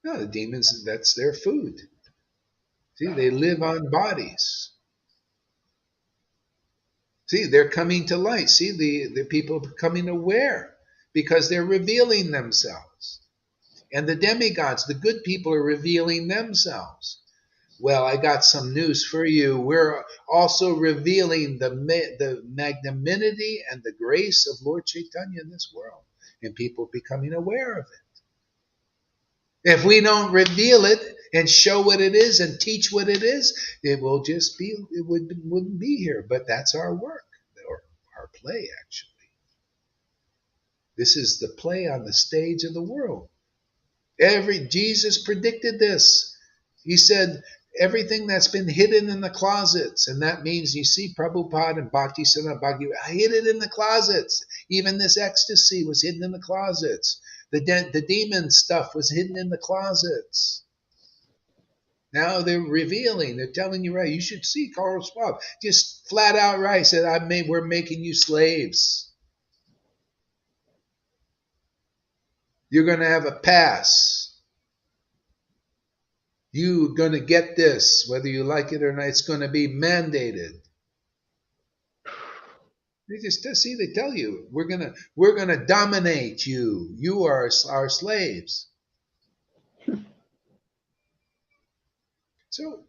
No, the demons, that's their food. See, they live on bodies. See, they're coming to light. See, the people are becoming aware because they're revealing themselves. And the demigods, the good people, are revealing themselves. Well, I got some news for you. We're also revealing the magnanimity and the grace of Lord Caitanya in this world, and people becoming aware of it. If we don't reveal it and show what it is and teach what it is, it will just be, wouldn't be here. But that's our work, or our play, actually. This is the play on the stage of the world. Jesus predicted this. He said, everything that's been hidden in the closets, and that means you see Prabhupada and Bhaktisiddhanta Bhakti hidden in the closets. Even this ecstasy was hidden in the closets. The demon stuff was hidden in the closets. Now they're revealing. They're telling you, right? You should see Carl Schwab. Just flat out right. Said, we're making you slaves. You're going to have a pass. You're going to get this, whether you like it or not. It's going to be mandated. They tell you, we're gonna dominate you. You are our slaves. So,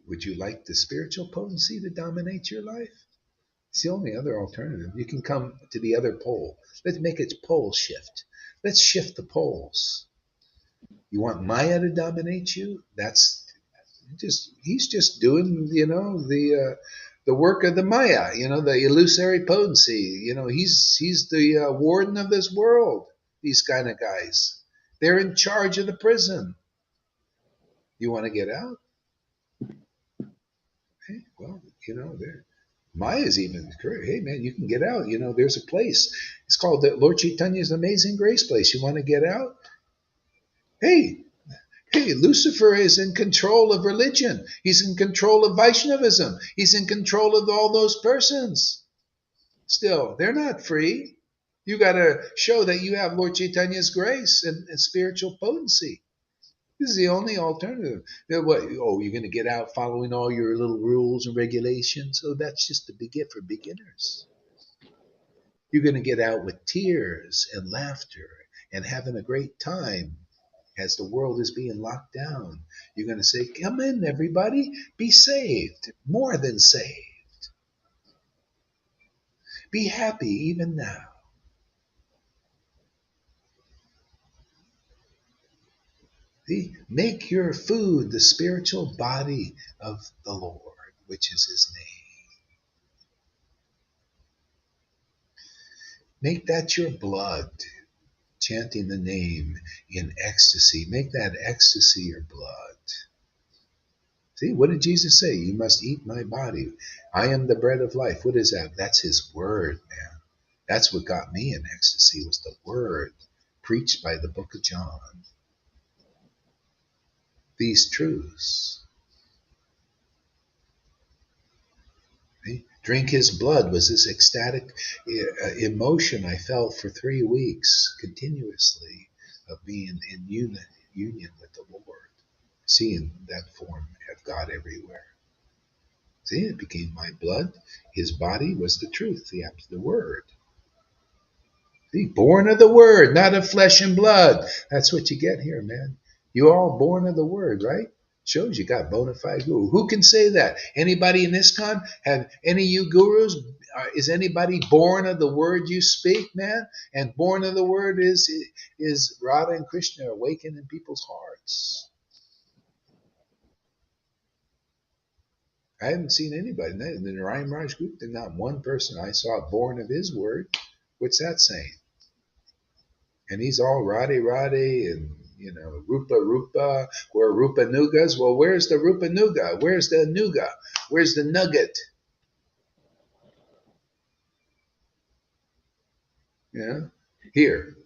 would you like the spiritual potency to dominate your life? It's the only other alternative. You can come to the other pole. Let's make it pole shift. Let's shift the poles. You want Maya to dominate you? He's just doing, the work of the Maya, the illusory potency. He's the warden of this world. These kind of guys, they're in charge of the prison. You want to get out? Hey, well, Maya's even, hey man, you can get out. There's a place. It's called the Lord Chaitanya's Amazing Grace Place. You want to get out? Hey, Lucifer is in control of religion. He's in control of Vaishnavism. He's in control of all those persons. Still, they're not free. You got to show that you have Lord Chaitanya's grace and spiritual potency. This is the only alternative. What? Oh, you're going to get out following all your little rules and regulations? Oh, that's just the begin for beginners. You're going to get out with tears and laughter and having a great time as the world is being locked down. You're going to say, come in, everybody, be saved, more than saved. Be happy even now. See? Make your food the spiritual body of the Lord, which is his name. Make that your blood, chanting the name in ecstasy. Make that ecstasy your blood. See, what did Jesus say? You must eat my body. I am the bread of life. What is that? That's his word, man. That's what got me in ecstasy, was the word preached by the book of John. These truths. See? Drink his blood was this ecstatic emotion I felt for 3 weeks continuously of being in union with the Lord. Seeing that form of God everywhere. See, it became my blood. His body was the truth, the word. See, born of the word, not of flesh and blood. That's what you get here, man. You're all born of the word, right? Shows you got bona fide guru. Who can say that? Anybody in ISKCON? Have any of you gurus? Is anybody born of the word you speak, man? And born of the word is Radha and Krishna awakened in people's hearts. I haven't seen anybody in the Narayan Raj group. There's not one person I saw born of his word. What's that saying? And he's all Radhe Radhe and, Rupa Rupa. Where Rupa Nugas? Well, where's the Rupa Nuga? Where's the Nuga? Where's the nugget? Yeah, here.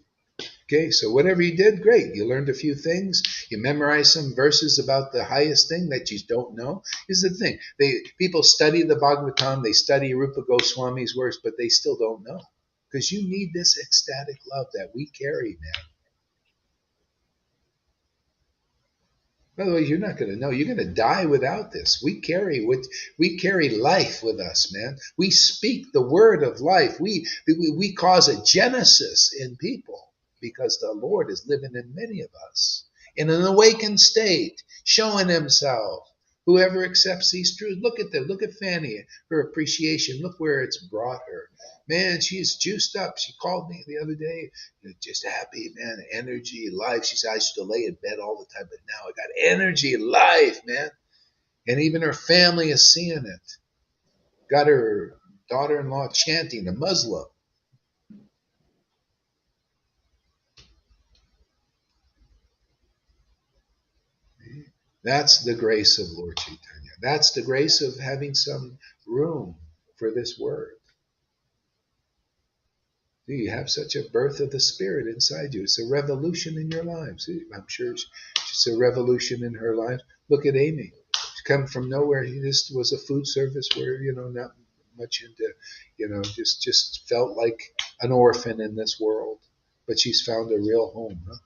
Okay, so whatever you did, great. You learned a few things. You memorized some verses about the highest thing that you don't know. Is the thing. People study the Bhagavatam, they study Rupa Goswami's works, but they still don't know. Because you need this ecstatic love that we carry, man. Otherwise, you're not going to know. You're going to die without this. We carry life with us, man. We speak the word of life. We cause a genesis in people. Because the Lord is living in many of us in an awakened state, showing himself. Whoever accepts these truths, look at them. Look at Fanny, her appreciation. Look where it's brought her. Man, she's juiced up. She called me the other day, just happy, man, energy, life. She said, I used to lay in bed all the time, but now I got energy, life, man. And even her family is seeing it. Got her daughter-in-law chanting, a Muslim. That's the grace of Lord Caitanya. That's the grace of having some room for this word. See, you have such a birth of the Spirit inside you. It's a revolution in your lives. See, I'm sure it's a revolution in her life. Look at Amy. She come from nowhere. This was a food service where, not much into, just felt like an orphan in this world. But she's found a real home, huh?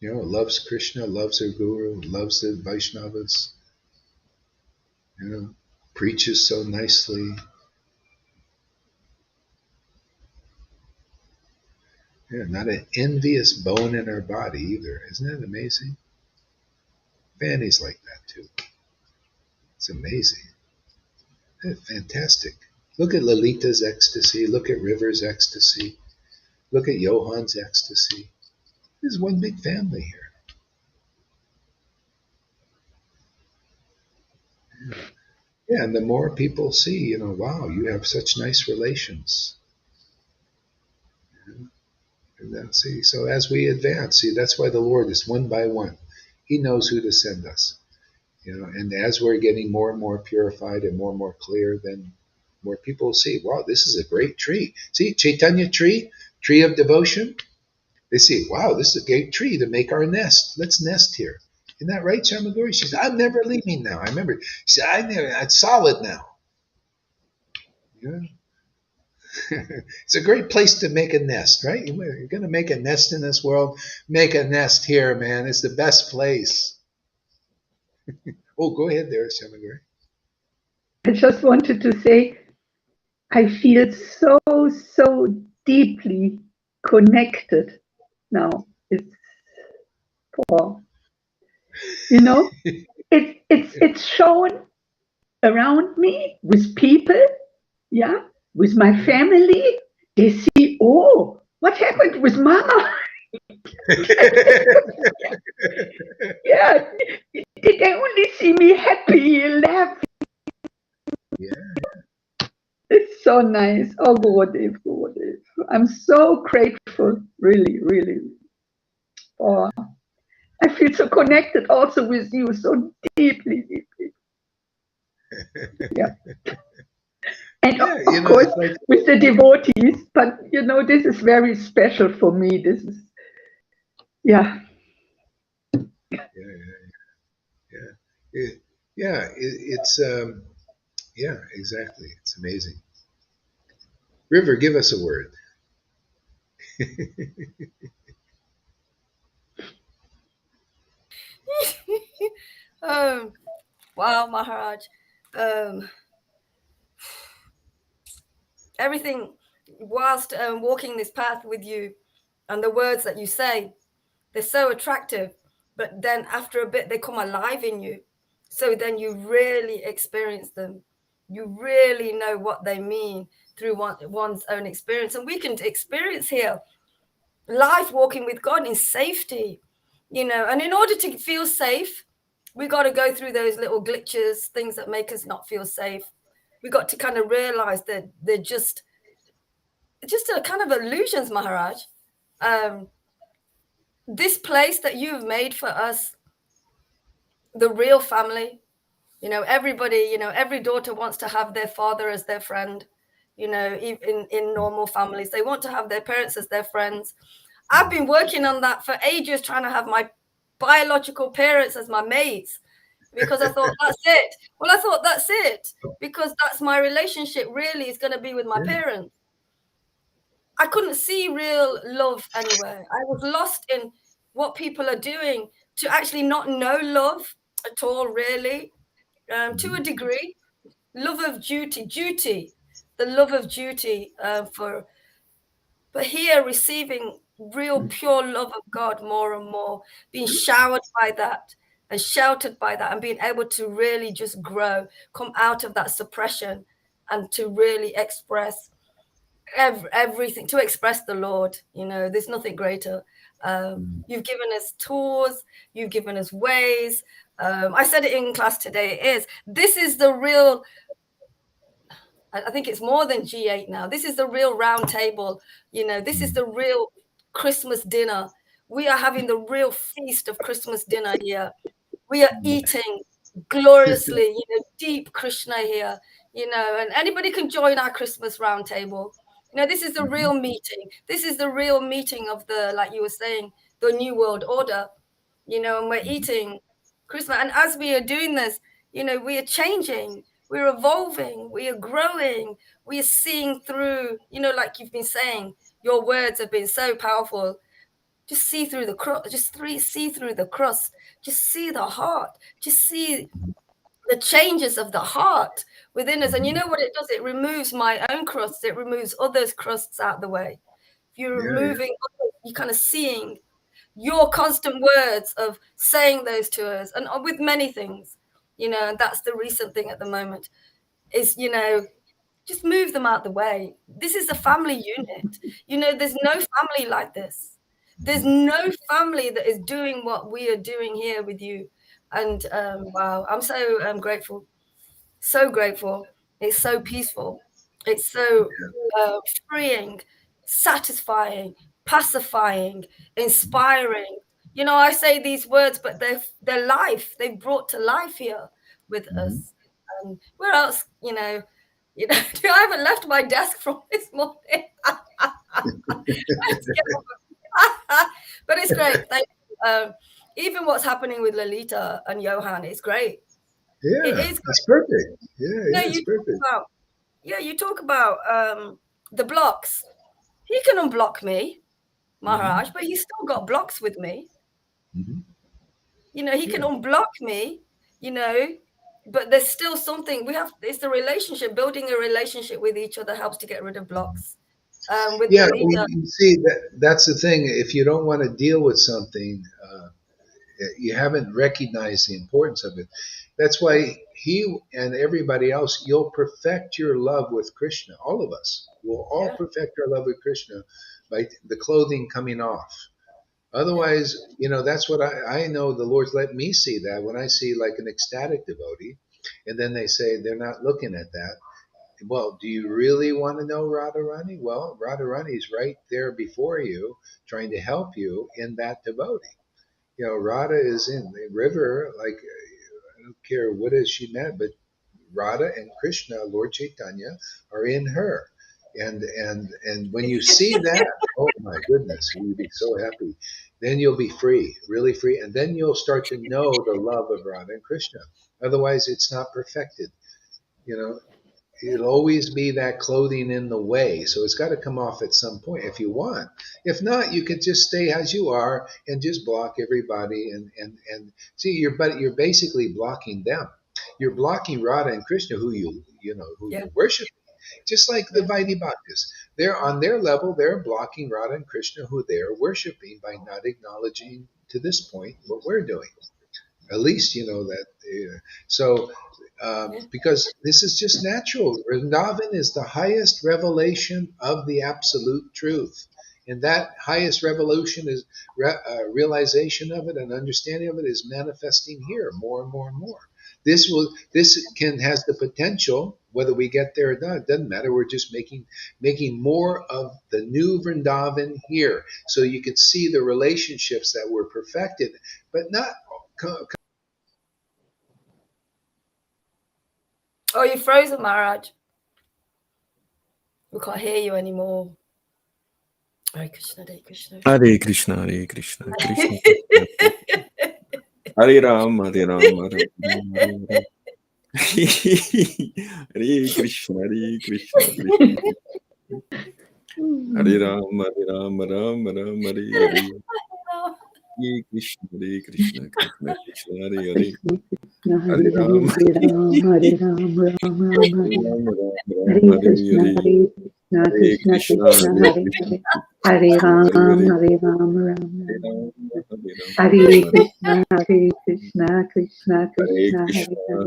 Loves Krishna, loves her guru, loves the Vaishnavas, preaches so nicely. Yeah, not an envious bone in her body either. Isn't that amazing? Fanny's like that too. It's amazing. It's fantastic. Look at Lalita's ecstasy. Look at River's ecstasy. Look at Johan's ecstasy. There's one big family here. Yeah, and the more people see, wow, you have such nice relations. And then see, so as we advance, see, that's why the Lord is one by one. He knows who to send us. And as we're getting more and more purified and more clear, then more people will see, wow, this is a great tree. See, Chaitanya tree of devotion. They see, wow, this is a great tree to make our nest. Let's nest here. Isn't that right, Shamaguri? She said, I'm never leaving now. I remember. She said, it's solid now. It's a great place to make a nest, right? You're going to make a nest in this world. Make a nest here, man. It's the best place. Oh, go ahead there, Shamaguri. I just wanted to say, I feel so deeply connected now. It's it's shown around me with people yeah, with my family, they see, oh, what happened with Mama? Yeah, they only see me happy, laughing. Yeah. It's so nice. Oh, Gurudev, Gurudev. I'm so grateful, really, really. Oh, I feel so connected also with you, so deeply, deeply. Yeah. And Yeah, of course, it's like, with the devotees, but this is very special for me. This is, yeah. yeah, yeah, it's yeah, exactly. It's amazing. River, give us a word. Wow, Maharaj. Um, Everything, whilst walking this path with you, and the words that you say, they're so attractive, but then after a bit, they come alive in you. So then you really experience them. You really know what they mean through one's own experience. And we can experience here life walking with God in safety, and in order to feel safe, we got to go through those little glitches, things that make us not feel safe. We got to kind of realize that they're just a kind of illusions, Maharaj. Um, this place that you've made for us, the real family, everybody, every daughter wants to have their father as their friend. Even in normal families, they want to have their parents as their friends. I've been working on that for ages, trying to have my biological parents as my mates, because I thought that's it. Well, I thought that's it, because that's my relationship really is going to be with my Yeah. parents. I couldn't see real love anywhere. I was lost in what people are doing to actually not know love at all, really, to a degree. Love of duty, the love of duty but here receiving real pure love of God more and more, being showered by that and sheltered by that, and being able to really just grow, come out of that suppression, and to really express everything, to express the Lord. There's nothing greater. You've given us tools, you've given us ways. I said it in class today. This is the real, I think it's more than G8 now. This is the real round table. This is the real Christmas dinner. We are having the real feast of Christmas dinner here. We are eating gloriously, deep Krishna here, and anybody can join our Christmas round table. This is the real meeting. This is the real meeting of the, like you were saying, the New World Order, and we're eating Christmas. And as we are doing this, we are changing, we're evolving, we are growing, we are seeing through, like you've been saying, your words have been so powerful. Just see through the crust, see through the crust, just see the heart, just see the changes of the heart within us. And you know what it does? It removes my own crusts, it removes others' crusts out of the way. If you're Yeah, removing others, you're kind of seeing your constant words of saying those to us, and with many things, and that's the recent thing at the moment is, just move them out the way. This is a family unit. There's no family like this. There's no family that is doing what we are doing here with you. And wow, I'm so grateful. So grateful. It's so peaceful. It's so freeing, satisfying, pacifying, inspiring. I say these words, but they're life. They've brought to life here with us. Where else, I haven't left my desk from this morning. But it's great. Thank you. Even what's happening with Lolita and Johan is great. It yeah, is great. it's perfect. Yeah, No, yeah, it's perfect. you talk about the blocks. He can unblock me, Maharaj, but he's still got blocks with me. He can Yeah. unblock me, but there's still something it's the relationship. Building a relationship with each other helps to get rid of blocks. With Yeah, you, Lolita, you see that's the thing. If you don't want to deal with something, You haven't recognized the importance of it. That's why he and everybody else, you'll perfect your love with Krishna. All of us will all Yeah. perfect our love with Krishna by the clothing coming off. Otherwise, that's what I know. The Lord's let me see that when I see like an ecstatic devotee, and then they say they're not looking at that. Well, do you really want to know Radharani? Well, Radharani's right there before you, trying to help you in that devotee. Radha is in the river, like, I don't care what is she meant, but Radha and Krishna, Lord Caitanya, are in her. And when you see that, oh my goodness, you'll be so happy. Then you'll be free, really free. And then you'll start to know the love of Radha and Krishna. Otherwise, it's not perfected. You know, it'll always be that clothing in the way. So it's got to come off at some point if you want. If not, you could just stay as you are and just block everybody and see you're basically blocking them. You're blocking Radha and Krishna who Yeah. you worship. Just like the Yeah. Vaidhi Bhaktas. They're on their level, they're blocking Radha and Krishna who they're worshiping by not acknowledging to this point what we're doing. At least you know that. So, because this is just natural. Vrindavan is the highest revelation of the absolute truth. And that highest revelation is realization of it and understanding of it is manifesting here more and more and more. This has the potential, whether we get there or not, it doesn't matter. We're just making more of the new Vrindavan here, so you can see the relationships that were perfected, but not. Oh, you're frozen, Maharaj. We can't hear you anymore. Hare Krishna, Hare Krishna. Hare Krishna, Hare Krishna, Krishna Krishna. Hare Ram, Hare Ram, Hare Ram, Hare Hare Krishna, Hare Krishna, Krishna. Hare Ram, Ram, Ram, Hare Hare. Hare Krishna, Krishna Krishna, Hare Hare. Hare Ram, Hare Ram, Ram Ram, Hare Krishna, Hare Ram, Hare Ram, Ram Hare Krishna, Krishna Krishna,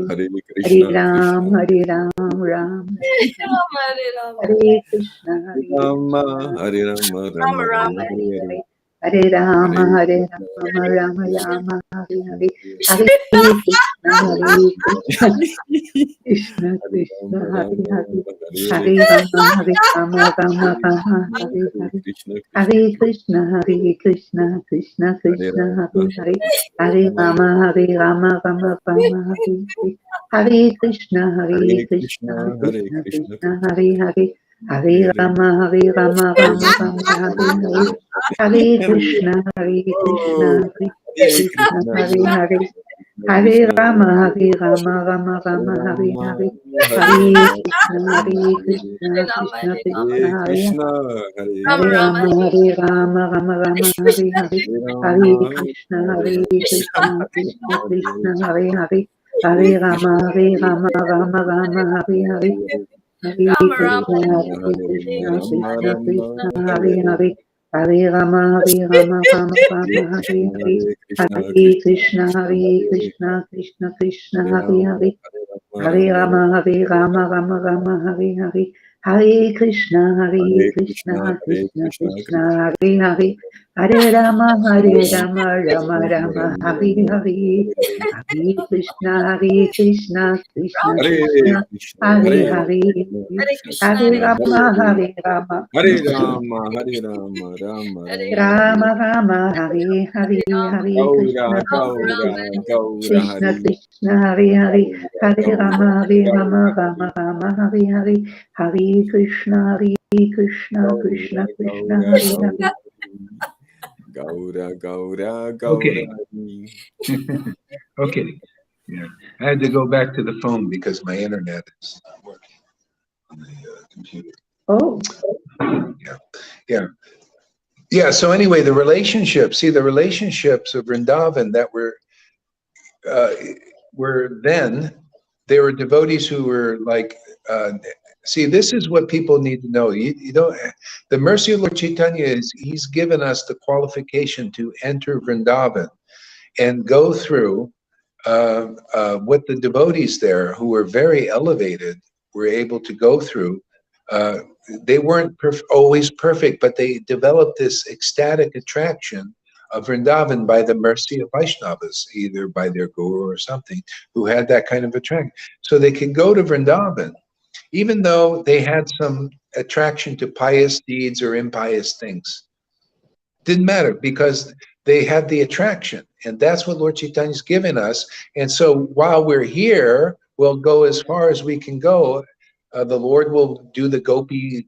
Hare Hare Ram, Ram Ram Hare Krishna, Hare Ram, Ram, Hare Rama, Hare Rama, Rama Rama, Hare Hare, Hare Krishna, Krishna Krishna, Hare Hare, Hare Rama, Hare Rama, Rama Rama, Hare Hare, Hare Krishna, Krishna Krishna, Hare Hare, Hare Rama, Rama Rama, Hare Hare, Hare Krishna, Krishna Krishna, Hare Hare. Hare Rama, Rama Rama, Hare Hare. Hare Krishna, Krishna Krishna, Hare Hare. Hare Rama, Rama Rama, Hare Hare. Hare Krishna, Krishna Krishna, Hare Hare. Hare Rama, Rama Rama, Hare Hare. Hare Krishna, Krishna Krishna, Hare Hare. Hare Rama, Rama, Hare Hare. Hare Krishna, Krishna Krishna, Hare Hare. Hare Rama, Rama Rama, Hare Hare. Hare Krishna, Krishna Krishna, Hare Hare. Hare Rama, Rama, Hare Hare. Hare Krishna, Krishna Krishna, Hare Hare. Hare Rama, Rama Rama, Hare Hare. Hare Krishna, Krishna Krishna, Hare Hare. Hare Rama, Rama. Hare Rama, Hare Rama, Rama Rama, Hare Hare, Hare Krishna, Krishna Krishna, Hare Hare. Hare Rama, Rama Hare Hare. Hare Krishna, Krishna Krishna, Hare Hare. Gaura, Gaura, Gaura. Okay. Okay. Yeah. I had to go back to the phone because my internet is not working on the computer. Oh. Yeah. So anyway, the relationships of Vrindavan that were then, there were devotees who were like, see, this is what people need to know. You know, the mercy of Lord Caitanya is, he's given us the qualification to enter Vrindavan. and go through what the devotees there, who were very elevated, were able to go through. They weren't always perfect, but they developed this ecstatic attraction of Vrindavan by the mercy of Vaishnavas, either by their guru or something, who had that kind of attraction. So they could go to Vrindavan, even though they had some attraction to pious deeds or impious things. Didn't matter, because they had the attraction, and that's what Lord Chaitanya's given us. And so while we're here, we'll go as far as we can go. The Lord will do the gopi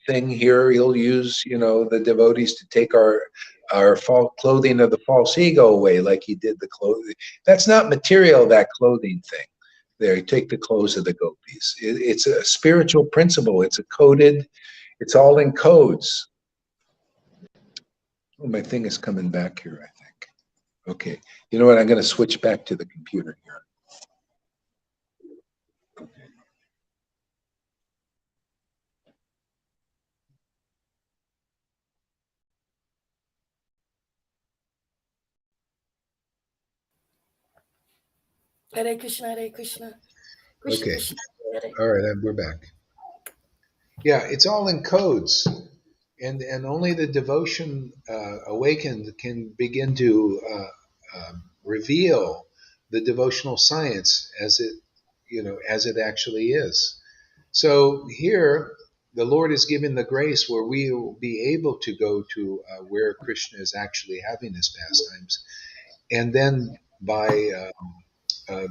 thing here. He'll use, the devotees to take our clothing of the false ego away, like he did the clothing. That's not material, that clothing thing. There, you take the clothes of the gopis. It's a spiritual principle. It's it's all in codes. Oh, my thing is coming back here, I think. Okay. You know what? I'm going to switch back to the computer here. Hare Krishna, Hare Krishna. Krishna, Okay. Krishna, Hare. All right, we're back. Yeah, it's all in codes. And only the devotion awakened can begin to reveal the devotional science as it actually is. So here, the Lord is giving the grace where we will be able to go to where Krishna is actually having his pastimes. And then by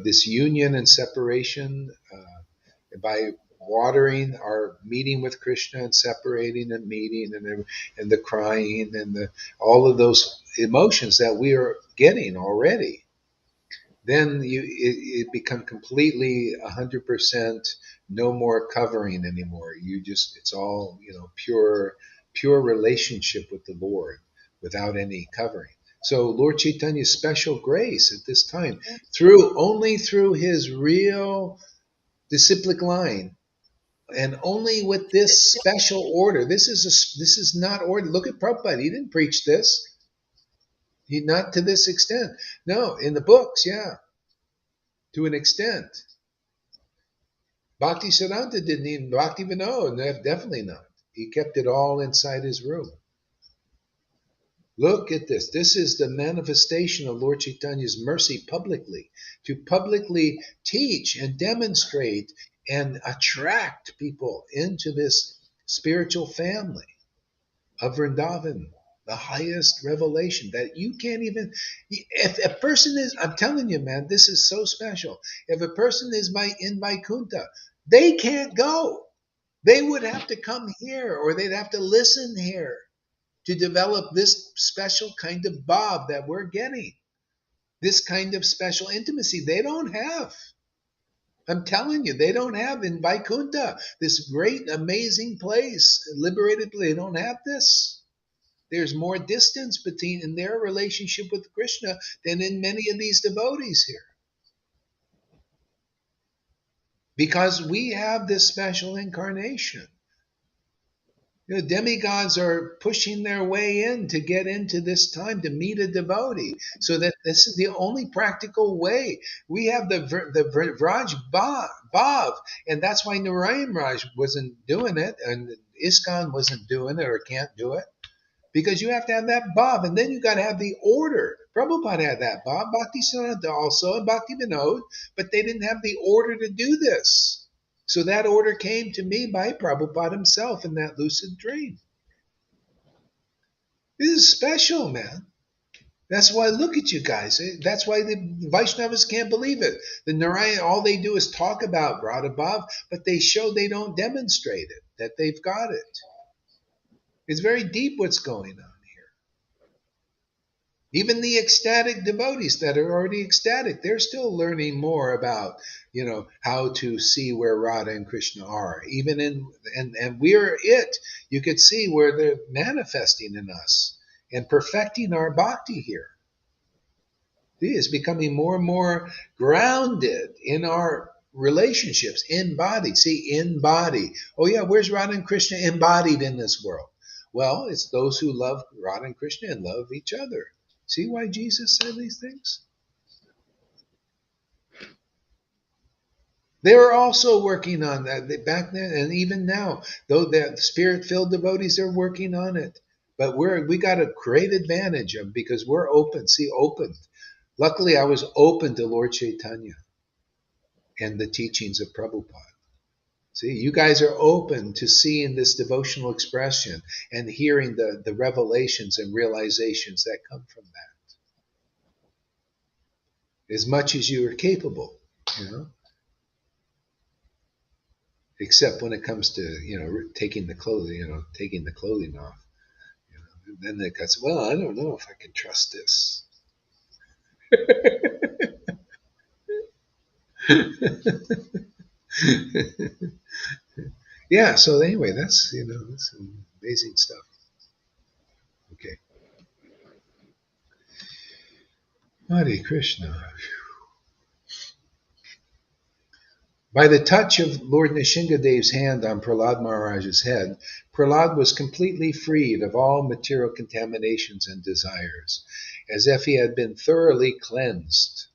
this union and separation, by watering our meeting with Krishna and separating and meeting and the crying and all of those emotions that we are getting already, then it become completely 100% no more covering anymore. It's all pure relationship with the Lord without any covering. So Lord Chaitanya's special grace at this time, only through his real disciplic line, and only with this special order. This is not order. Look at Prabhupada. He didn't preach this. Not to this extent. No, in the books, yeah, to an extent. Bhakti Siddhanta didn't even, Bhakti Vinod, definitely not. He kept it all inside his room. Look at this. This is the manifestation of Lord Chaitanya's mercy publicly, to publicly teach and demonstrate and attract people into this spiritual family of Vrindavan, the highest revelation that you can't even, if a person is, I'm telling you, man, this is so special. If a person is in Vaikuntha, they can't go. They would have to come here, or they'd have to listen here to develop this special kind of bhav that we're getting. This kind of special intimacy they don't have. I'm telling you, they don't have in Vaikuntha, this great, amazing place, liberated. They don't have this. There's more distance in their relationship with Krishna than in many of these devotees here. Because we have this special incarnation. Demigods are pushing their way in to get into this time to meet a devotee, so that this is the only practical way. We have the Vraj Bhav, and that's why Narayan Raj wasn't doing it, and ISKCON wasn't doing it or can't do it, because you have to have that Bhav, and then you got to have the order. Prabhupada had that Bhav, Bhakti Siddhanta also, and Bhakti Vinod, but they didn't have the order to do this. So that order came to me by Prabhupada himself in that lucid dream. This is special, man. That's why, look at you guys. That's why the Vaishnavas can't believe it. The Narayan, all they do is talk about Radha Bhav, but they don't demonstrate it, that they've got it. It's very deep what's going on here. Even the ecstatic devotees that are already ecstatic, they're still learning more about, how to see where Radha and Krishna are. Even and we're it. You could see where they're manifesting in us and perfecting our bhakti here. He is becoming more and more grounded in our relationships, embodied. See, embodied. Oh yeah, where's Radha and Krishna embodied in this world? Well, it's those who love Radha and Krishna and love each other. See why Jesus said these things? They were also working on that back then and even now. Though the spirit-filled devotees are working on it. But we got a great advantage of because we're open. See, open. Luckily, I was open to Lord Caitanya and the teachings of Prabhupada. See, you guys are open to seeing this devotional expression and hearing the revelations and realizations that come from that, as much as you are capable, you know. Except when it comes to taking the clothing, taking the clothing off. Then they go, well, I don't know if I can trust this. Yeah. So anyway, that's that's amazing stuff. Okay. Hare Krishna. By the touch of Lord Nishingadev's hand on Prahlad Maharaj's head, Prahlad was completely freed of all material contaminations and desires, as if he had been thoroughly cleansed.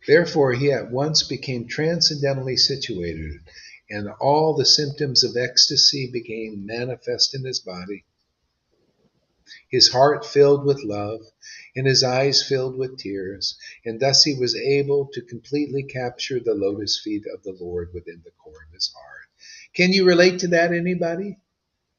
Therefore, he at once became transcendentally situated, and all the symptoms of ecstasy became manifest in his body. His heart filled with love, and his eyes filled with tears, and thus he was able to completely capture the lotus feet of the Lord within the core of his heart. Can you relate to that, anybody?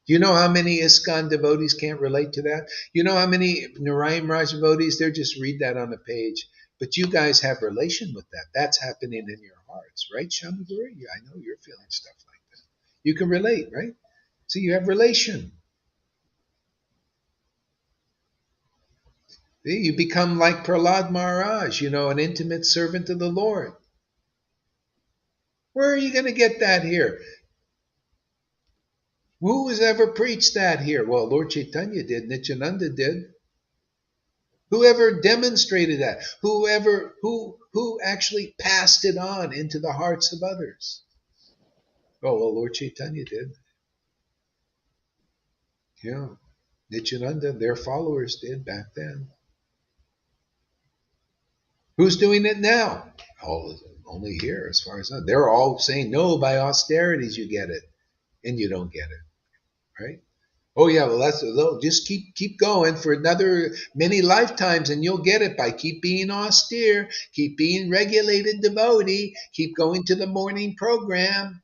Do you know how many ISKCON devotees can't relate to that? You know how many Narayan Raj devotees, they just read that on the page. But you guys have relation with that. That's happening in your hearts, right, Shamaguri? Yeah, I know you're feeling stuff like that. You can relate, right? So you have relation. You become like Prahlad Maharaj, an intimate servant of the Lord. Where are you going to get that here? Who has ever preached that here? Well, Lord Caitanya did, Nityananda did. Whoever demonstrated that? Who actually passed it on into the hearts of others? Oh, well, Lord Caitanya did. Yeah. Nityananda, their followers did back then. Who's doing it now? Oh, only here, as far as I know. They're all saying, no, by austerities you get it. And you don't get it, right? Oh yeah, well just keep going for another many lifetimes and you'll get it by keep being austere, keep being regulated devotee, keep going to the morning program.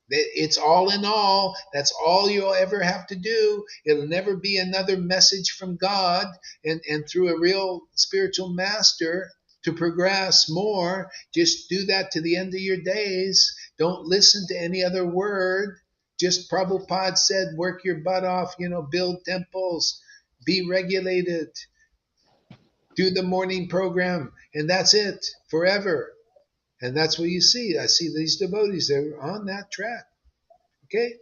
It's all in all. That's all you'll ever have to do. It'll never be another message from God and through a real spiritual master to progress more. Just do that to the end of your days. Don't listen to any other word. Just Prabhupada said, work your butt off, build temples, be regulated, do the morning program, and that's it forever. And that's what you see. I see these devotees, they're on that track. Okay?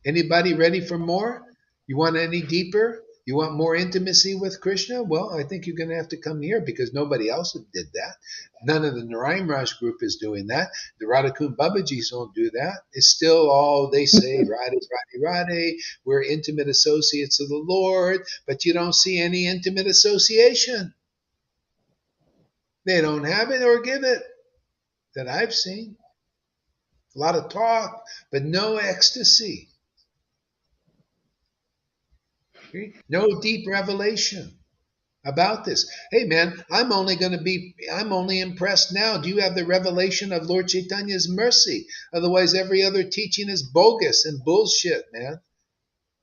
Anybody ready for more? You want any deeper? You want more intimacy with Krishna? Well, I think you're going to have to come here because nobody else did that. None of the Narayan Raj group is doing that. The Radhakund Babajis don't do that. It's still all they say, Radhe, Radhe, Radhe. We're intimate associates of the Lord, but you don't see any intimate association. They don't have it or give it that I've seen. A lot of talk, but no ecstasy. No deep revelation about this. Hey man, I'm only impressed now. Do you have the revelation of Lord Chaitanya's mercy? Otherwise, every other teaching is bogus and bullshit, man.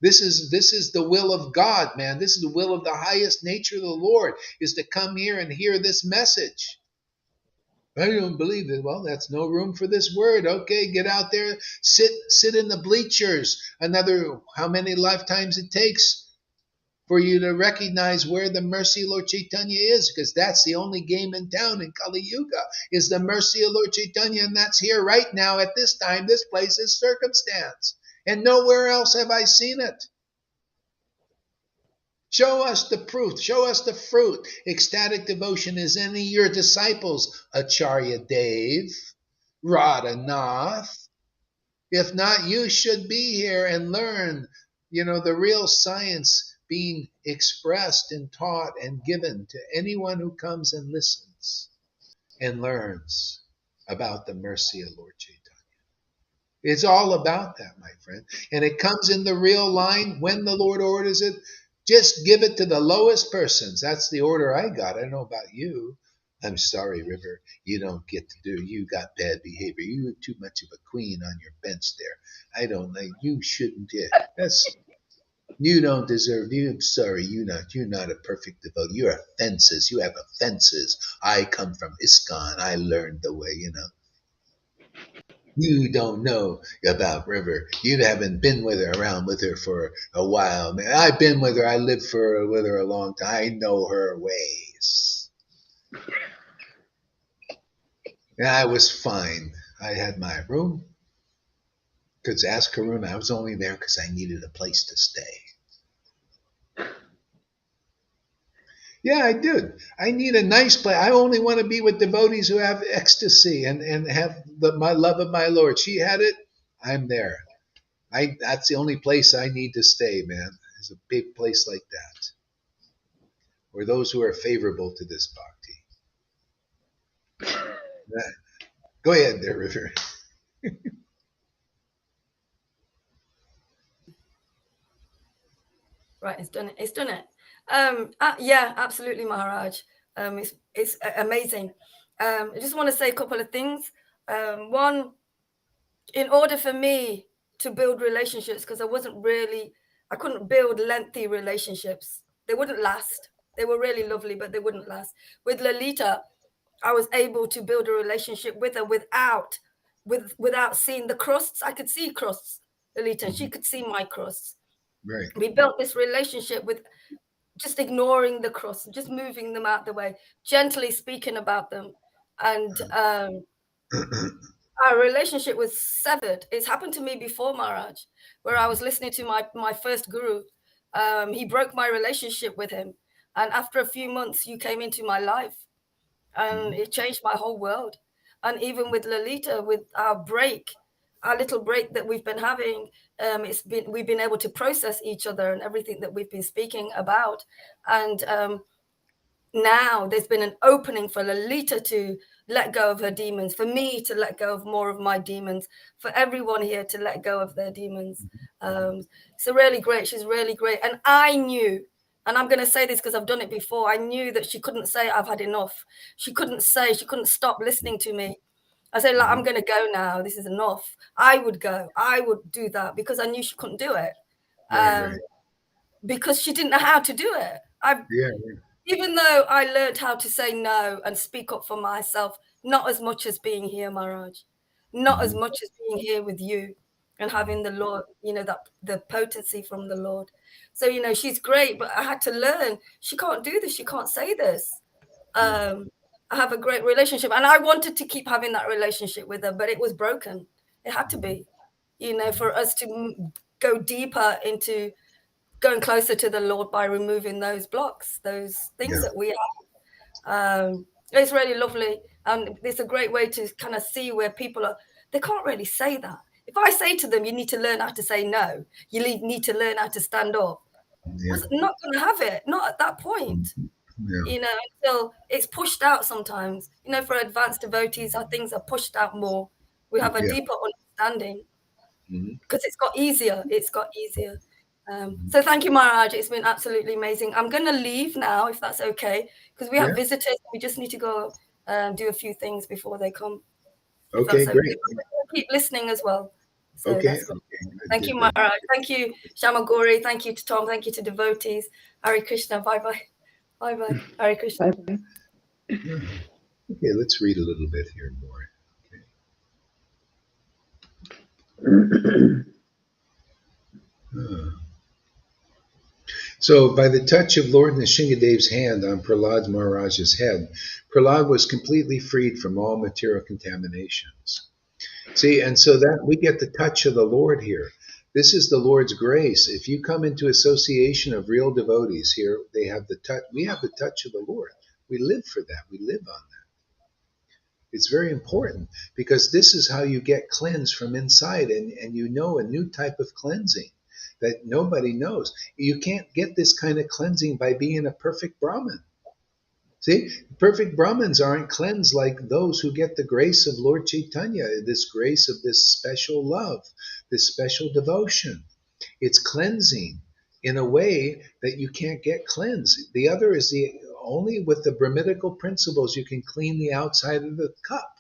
This is the will of God, man. This is the will of the highest nature of the Lord, is to come here and hear this message. I don't believe it. Well, that's no room for this word. Okay, get out there, sit in the bleachers. Another how many lifetimes it takes for you to recognize where the mercy of Lord Caitanya is, because that's the only game in town in Kali Yuga, is the mercy of Lord Caitanya, and that's here right now at this time, this place, this circumstance. And nowhere else have I seen it. Show us the proof. Show us the fruit. Ecstatic devotion is any of your disciples, Acharya Dev, Radhanath. If not, you should be here and learn the real science being expressed and taught and given to anyone who comes and listens and learns about the mercy of Lord Chaitanya. It's all about that, my friend. And it comes in the real line when the Lord orders it. Just give it to the lowest persons. That's the order I got. I don't know about you. I'm sorry, River. You don't get to do. You got bad behavior. You have too much of a queen on your bench there. I don't like. You shouldn't. You don't deserve. I'm sorry. You're not a perfect devotee. You're offenses. You have offenses. I come from ISKCON. I learned the way. You don't know about River. You haven't been around with her for a while, man. I've been with her. I lived with her a long time. I know her ways. And I was fine. I had my room. Could ask Karuna. I was only there because I needed a place to stay. Yeah, I did. I need a nice place. I only want to be with devotees who have ecstasy and have my love of my Lord. She had it. I'm there. That's the only place I need to stay, man. Is a big place like that. Or those who are favorable to this bhakti. Go ahead there, River. Right, it's done it. It's done it. Yeah, absolutely, Maharaj. It's amazing. I just want to say a couple of things. One, in order for me to build relationships, because I couldn't build lengthy relationships. They wouldn't last. They were really lovely, but they wouldn't last. With Lalita, I was able to build a relationship with her without seeing the crusts. I could see crusts, Lalita, and she could see my crusts. Right. We built this relationship with just ignoring the crusts, just moving them out the way, gently speaking about them. And our relationship was severed. It's happened to me before, Maharaj, where I was listening to my first guru. He broke my relationship with him. And after a few months, you came into my life. And it changed my whole world. And even with Lalita, with our little break that we've been having, we've been able to process each other and everything that we've been speaking about. And now there's been an opening for Lalita to let go of her demons, for me to let go of more of my demons, for everyone here to let go of their demons. So really great. She's really great. And I knew, and I'm going to say this because I've done it before, I knew that she couldn't say I've had enough. She couldn't stop listening to me. I said, I'm going to go now. This is enough. I would go. I would do that because I knew she couldn't do it. Right. Because she didn't know how to do it. Even though I learned how to say no and speak up for myself, not as much as being here, Maharaj, not as much as being here with you and having the Lord, that the potency from the Lord. So, she's great, but I had to learn. She can't do this. She can't say this. I have a great relationship and I wanted to keep having that relationship with her, but it was broken. It had to be, for us to go deeper into going closer to the Lord by removing those blocks, those things that we have. It's really lovely. And it's a great way to kind of see where people are. They can't really say that. If I say to them, you need to learn how to say no, you need to learn how to stand up. I'm not going to have it. Not at that point. Until it's pushed out sometimes. For advanced devotees, our things are pushed out more. We have a deeper understanding because it's got easier. So thank you, Maharaj. It's been absolutely amazing. I'm going to leave now, if that's okay, because we have visitors. We just need to go do a few things before they come. Okay, great. Keep listening as well. So okay. Thank you, Maharaj. Thank you, Shamagori. Thank you to Tom. Thank you to devotees. Hare Krishna. Bye-bye. Bye-bye. Hare Krishna. Bye-bye. Okay, let's read a little bit here more. So, by the touch of Lord Nrsingadev's hand on Prahlad Maharaj's head, Prahlad was completely freed from all material contaminations. See, and so that we get the touch of the Lord here. This is the Lord's grace. If you come into association of real devotees here, they have the touch. We have the touch of the Lord. We live for that. We live on that. It's very important because this is how you get cleansed from inside, and a new type of cleansing. that nobody knows. You can't get this kind of cleansing by being a perfect Brahmin. See, perfect Brahmins aren't cleansed like those who get the grace of Lord Caitanya, this grace of this special love, this special devotion. It's cleansing in a way that you can't get cleansed. The other is only with the Brahminical principles you can clean the outside of the cup.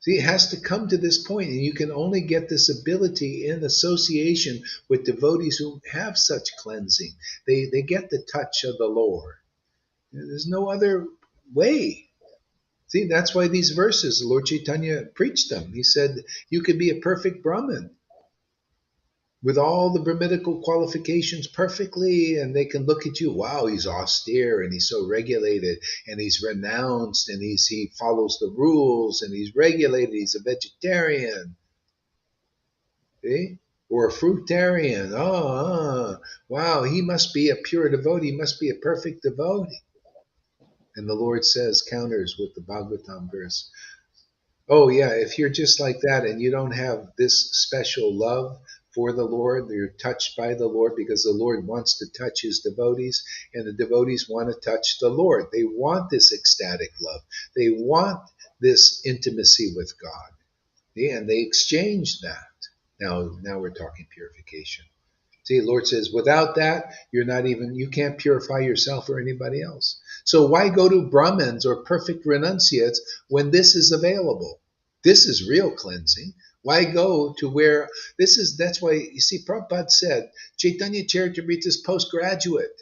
See, it has to come to this point, and you can only get this ability in association with devotees who have such cleansing. They get the touch of the Lord. There's no other way. See, that's why these verses, Lord Caitanya preached them. He said, you could be a perfect Brahmin with all the Brahminical qualifications perfectly, and they can look at you, wow, he's austere, and he's so regulated, and he's renounced, and he follows the rules, and he's regulated, he's a vegetarian. See? Or a fruitarian. Wow, he must be a pure devotee, he must be a perfect devotee. And the Lord says, counters with the Bhagavatam verse, oh yeah, if you're just like that and you don't have this special love for the Lord, you're touched by the Lord because the Lord wants to touch his devotees, and the devotees want to touch the Lord. They want this ecstatic love. They want this intimacy with God. Yeah, and they exchange that. Now we're talking purification. See, the Lord says, without that, you can't purify yourself or anybody else. So why go to Brahmins or perfect renunciates when this is available? This is real cleansing. Why go to where that's why, you see, Prabhupada said, Chaitanya Charitamrita is postgraduate.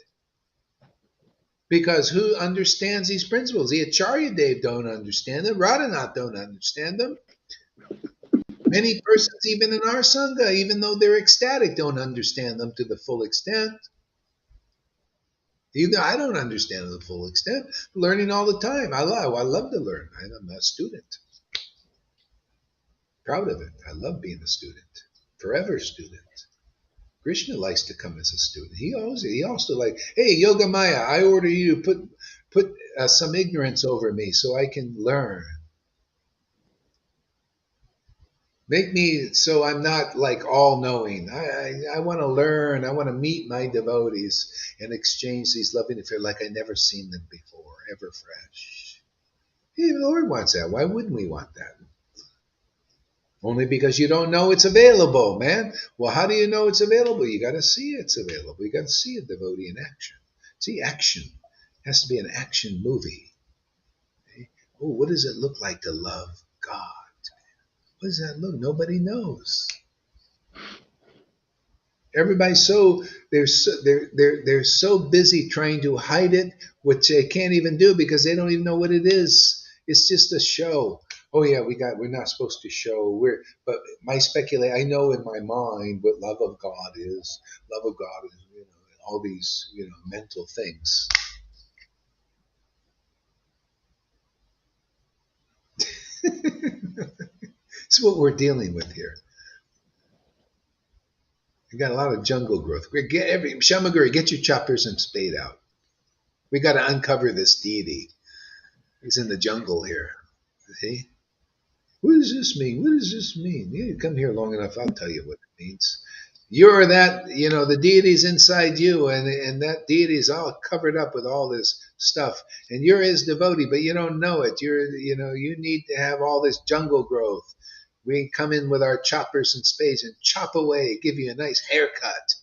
Because who understands these principles? The Acharya Dev don't understand them. Radhanath don't understand them. Many persons, even in our Sangha, even though they're ecstatic, don't understand them to the full extent. Even I don't understand to the full extent. Learning all the time. I love to learn. I'm a student. Proud of it. I love being a student. Forever student. Krishna likes to come as a student. He also like, hey, Yoga Maya, I order you to put some ignorance over me so I can learn. Make me so I'm not like all-knowing. I want to learn. I want to meet my devotees and exchange these loving affairs like I never seen them before, ever fresh. Hey, the Lord wants that. Why wouldn't we want that? Only because you don't know it's available, man. Well, how do you know it's available? You got to see it's available. You got to see a devotee in action. See, action. It has to be an action movie. Okay? Oh, what does it look like to love God? What does that look? Nobody knows. Everybody's they're so busy trying to hide it, which they can't even do because they don't even know what it is. It's just a show. Oh yeah, we're not supposed to show. But my I know in my mind what love of God is. Love of God is, all these, mental things. It's what we're dealing with here. We got a lot of jungle growth. Shamaguri, get your choppers and spade out. We got to uncover this deity. He's in the jungle here. See? What does this mean? What does this mean? You come here long enough, I'll tell you what it means. You're that, the deity's inside you, and that deity's all covered up with all this stuff. And you're his devotee, but you don't know it. You need to have all this jungle growth. We come in with our choppers and spades and chop away, give you a nice haircut.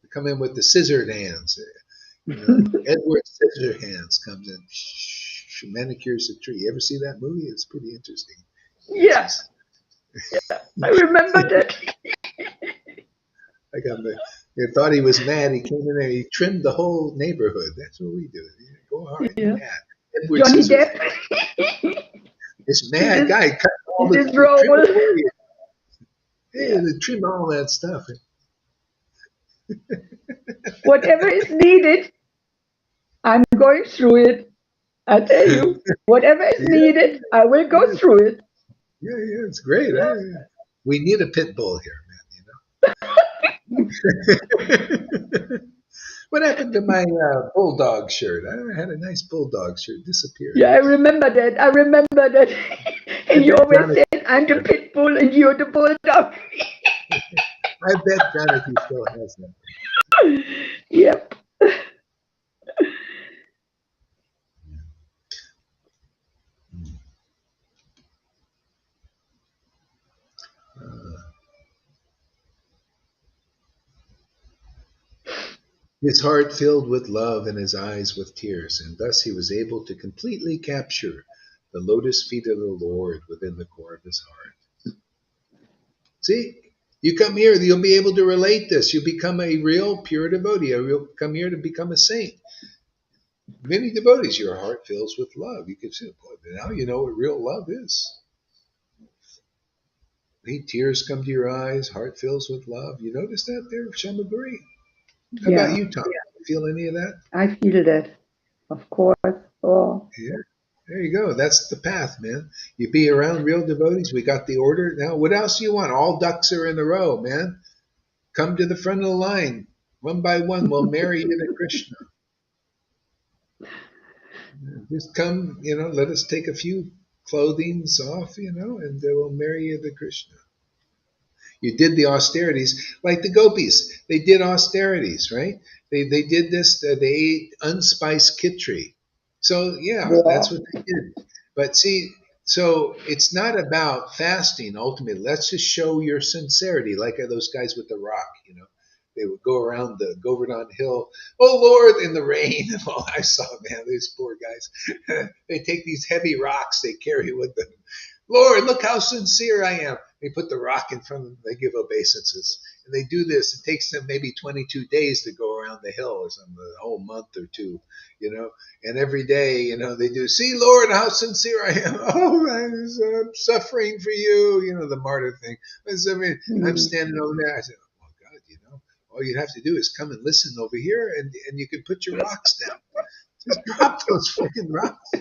We come in with the scissored hands. Edward Scissorhands comes in, manicures the tree. You ever see that movie? It's pretty interesting. Yes. Yeah, I remember that. I thought he was mad. He came in there. He trimmed the whole neighborhood. That's what we do. Go hard, mad. Edward Johnny Scissorhands. Depp. This mad guy cut all the trim all that stuff. Whatever is needed, I'm going through it. I tell you, whatever is needed, I will go through it. Yeah, it's great. Yeah. We need a pit bull here, man. What happened to my bulldog shirt? I had a nice bulldog shirt. Disappeared. Yeah, I remember that. And you always said, I'm the pit bull and you're the bulldog. I bet Jonathan still has that. Yep. His heart filled with love and his eyes with tears, and thus he was able to completely capture the lotus feet of the Lord within the core of his heart. See, you come here, you'll be able to relate this. You become a real pure devotee. You'll come here to become a saint. Many devotees, your heart fills with love. You can see, boy, now you know what real love is. Tears come to your eyes, heart fills with love. You notice that there, Shamaguri? How about Yeah. you, Tom? You feel any of that? I feel that, of course. Oh, Yeah. There you go. That's the path, man. You be around real devotees. We got the order. Now, what else do you want? All ducks are in a row, man. Come to the front of the line. One by one, we'll marry you to Krishna. Just come, let us take a few clothings off, and we'll marry you to Krishna. You did the austerities like the gopis. They did austerities, right? They did this. They ate unspiced khichdi. So yeah, yeah. that's what they did. But see, so it's not about fasting ultimately. Let's just show your sincerity, like those guys with the rock. They would go around the Govardhan Hill. Oh Lord, in the rain. Oh, I saw, man, these poor guys. They take these heavy rocks they carry with them. Lord, look how sincere I am. They put the rock in front of them. They give obeisances. And they do this. It takes them maybe 22 days to go around the hill or something, a whole month or two, And every day, they do, see, Lord, how sincere I am. Oh, I'm suffering for you, the martyr thing. I'm standing over there. I said, oh, God, all you have to do is come and listen over here and you can put your rocks down. Just drop those freaking rocks.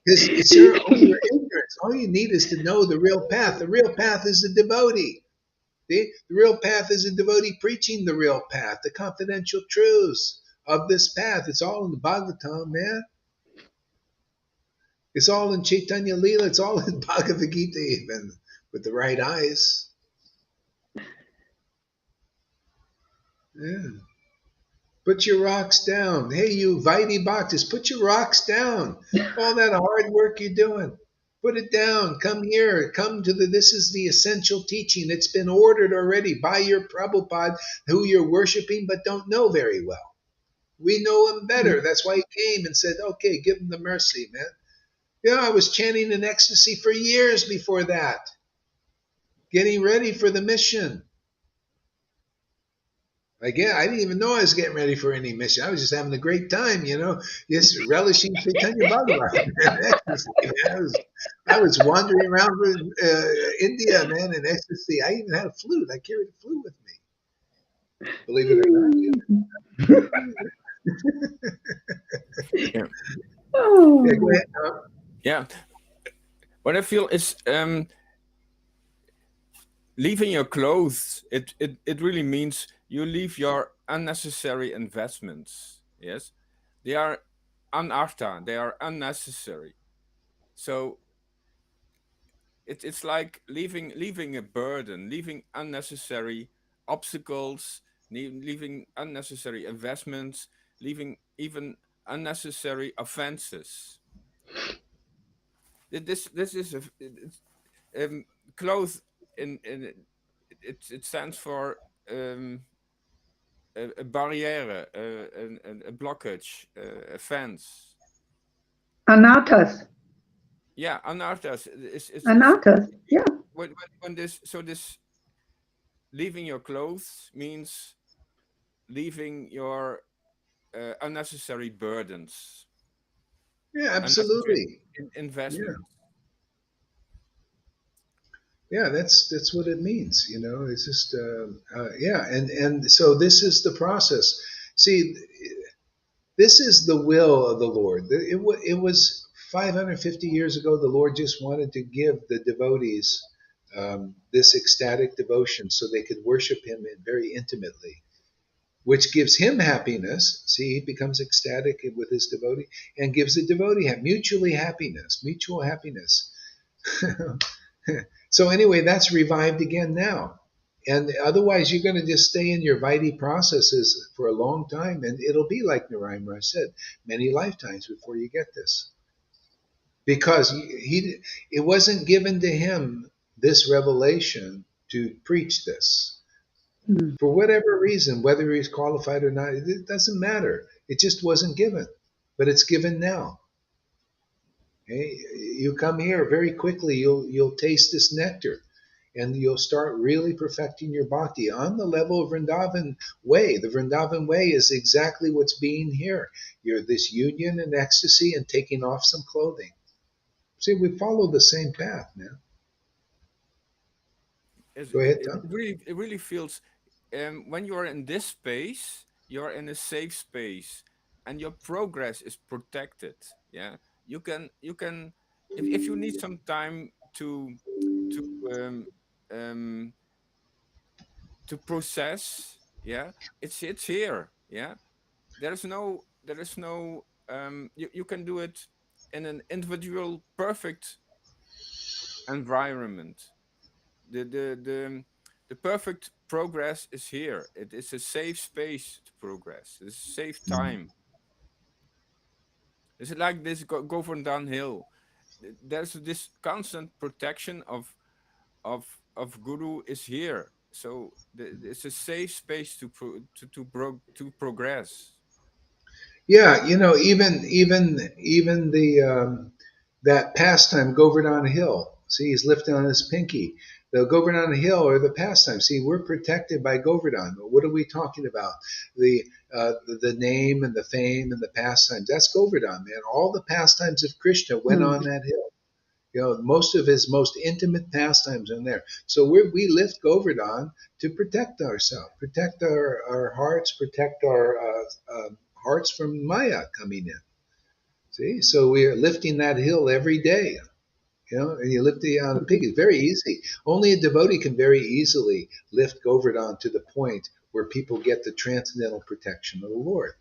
Because it's your ignorance. All you need is to know the real path. The real path is a devotee. See? The real path is a devotee preaching the real path, the confidential truths of this path. It's all in the Bhagavatam, man. It's all in Chaitanya Leela. It's all in Bhagavad Gita, even with the right eyes. Yeah. Put your rocks down. Hey, you Vaidhi Bhaktas, put your rocks down. All that hard work you're doing. Put it down. Come here. Come to this is the essential teaching. It's been ordered already by your Prabhupada, who you're worshiping but don't know very well. We know him better. That's why he came and said, okay, give him the mercy, man. I was chanting in ecstasy for years before that, getting ready for the mission. Again, I didn't even know I was getting ready for any mission. I was just having a great time, just relishing Chaitanya Bhagavan. I was wandering around India, man, in ecstasy. I even had a flute. I carried a flute with me. Believe it or not. Yeah. Yeah, go ahead, Tom. Yeah. What I feel is leaving your clothes, it really means you leave your unnecessary investments. Yes, they are anartha, they are unnecessary. So it's like leaving a burden, leaving unnecessary obstacles, leaving unnecessary investments, leaving even unnecessary offenses. This is clothes in it stands for a barrière, a blockage, a fence. Anatas. Yeah, anarthas. Anatas. Yeah. When this leaving your clothes means leaving your unnecessary burdens. Yeah, absolutely. Investments. Yeah, that's what it means. It's just and so this is the process. See, this is the will of the Lord. It was 550 years ago. The Lord just wanted to give the devotees this ecstatic devotion so they could worship Him very intimately, which gives Him happiness. See, He becomes ecstatic with His devotee and gives the devotee mutual happiness. So anyway, that's revived again now. And otherwise, you're going to just stay in your Vaidhi processes for a long time, and it'll be like Narayan Maharaj said, many lifetimes before you get this, because it wasn't given to him this revelation to preach this for whatever reason, whether he's qualified or not. It doesn't matter. It just wasn't given, but it's given now. Okay? You come here very quickly. You'll taste this nectar, and you'll start really perfecting your bhakti on the level of Vrindavan way. The Vrindavan way is exactly what's being here. You're this union and ecstasy and taking off some clothing. See, we follow the same path, man. Go ahead, Tom. It really feels when you are in this space, you're in a safe space, and your progress is protected. Yeah, you can if you need some time to um, um, to process. Yeah, it's here. Yeah, there is no you can do it in an individual perfect environment. The perfect progress is here. It is a safe space to progress. It's a safe time. It's like this go from downhill. There's this constant protection of guru is here. So it's a safe space to progress. Yeah, even the that pastime Govardhan Hill. See, he's lifting on his pinky. The Govardhan Hill or the pastime. See, we're protected by Govardhan. What are we talking about? The name and the fame and the pastimes. That's Govardhan, man. All the pastimes of Krishna went on that hill. Most of his most intimate pastimes are in there. So we lift Govardhan to protect ourselves, protect our hearts, protect our hearts from Maya coming in. See, so we are lifting that hill every day. And you lift it on a pig. It's very easy. Only a devotee can very easily lift Govardhan to the point where people get the transcendental protection of the Lord.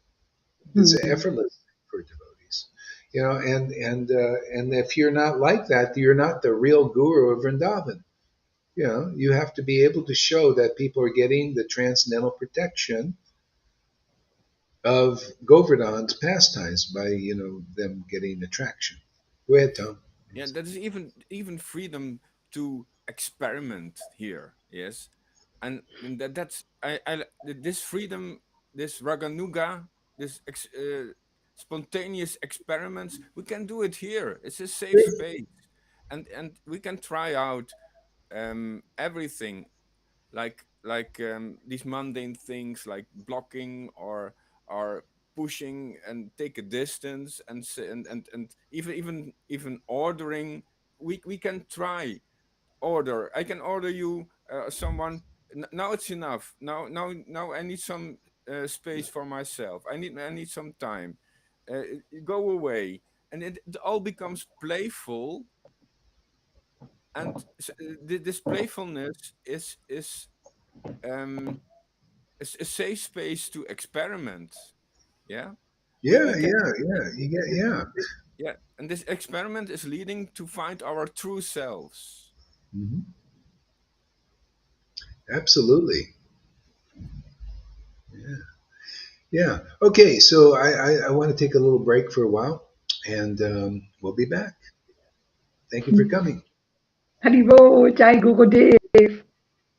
It's effortless for devotees. And if you're not like that, you're not the real guru of Vrindavan. You have to be able to show that people are getting the transcendental protection of Govardhan's pastimes by them getting attraction. Go ahead, Tom. Yeah, that is even freedom to experiment here. Yes, and that's this freedom, this raganuga, this spontaneous experiments. We can do it here. It's a safe space, and we can try out everything, like these mundane things like blocking or pushing and take a distance and even ordering. We can try order. I can order you someone. Now it's enough. Now I need some space for myself. I need some time. Go away, and it all becomes playful. And this playfulness um is a safe space to experiment. Yeah, we Yeah, can. yeah. Yeah, and this experiment is leading to find our true selves. Hmm. Absolutely. Yeah. Yeah. Okay, so I want to take a little break for a while, and we'll be back. Thank you for coming. Haribo, Jai Gurudev.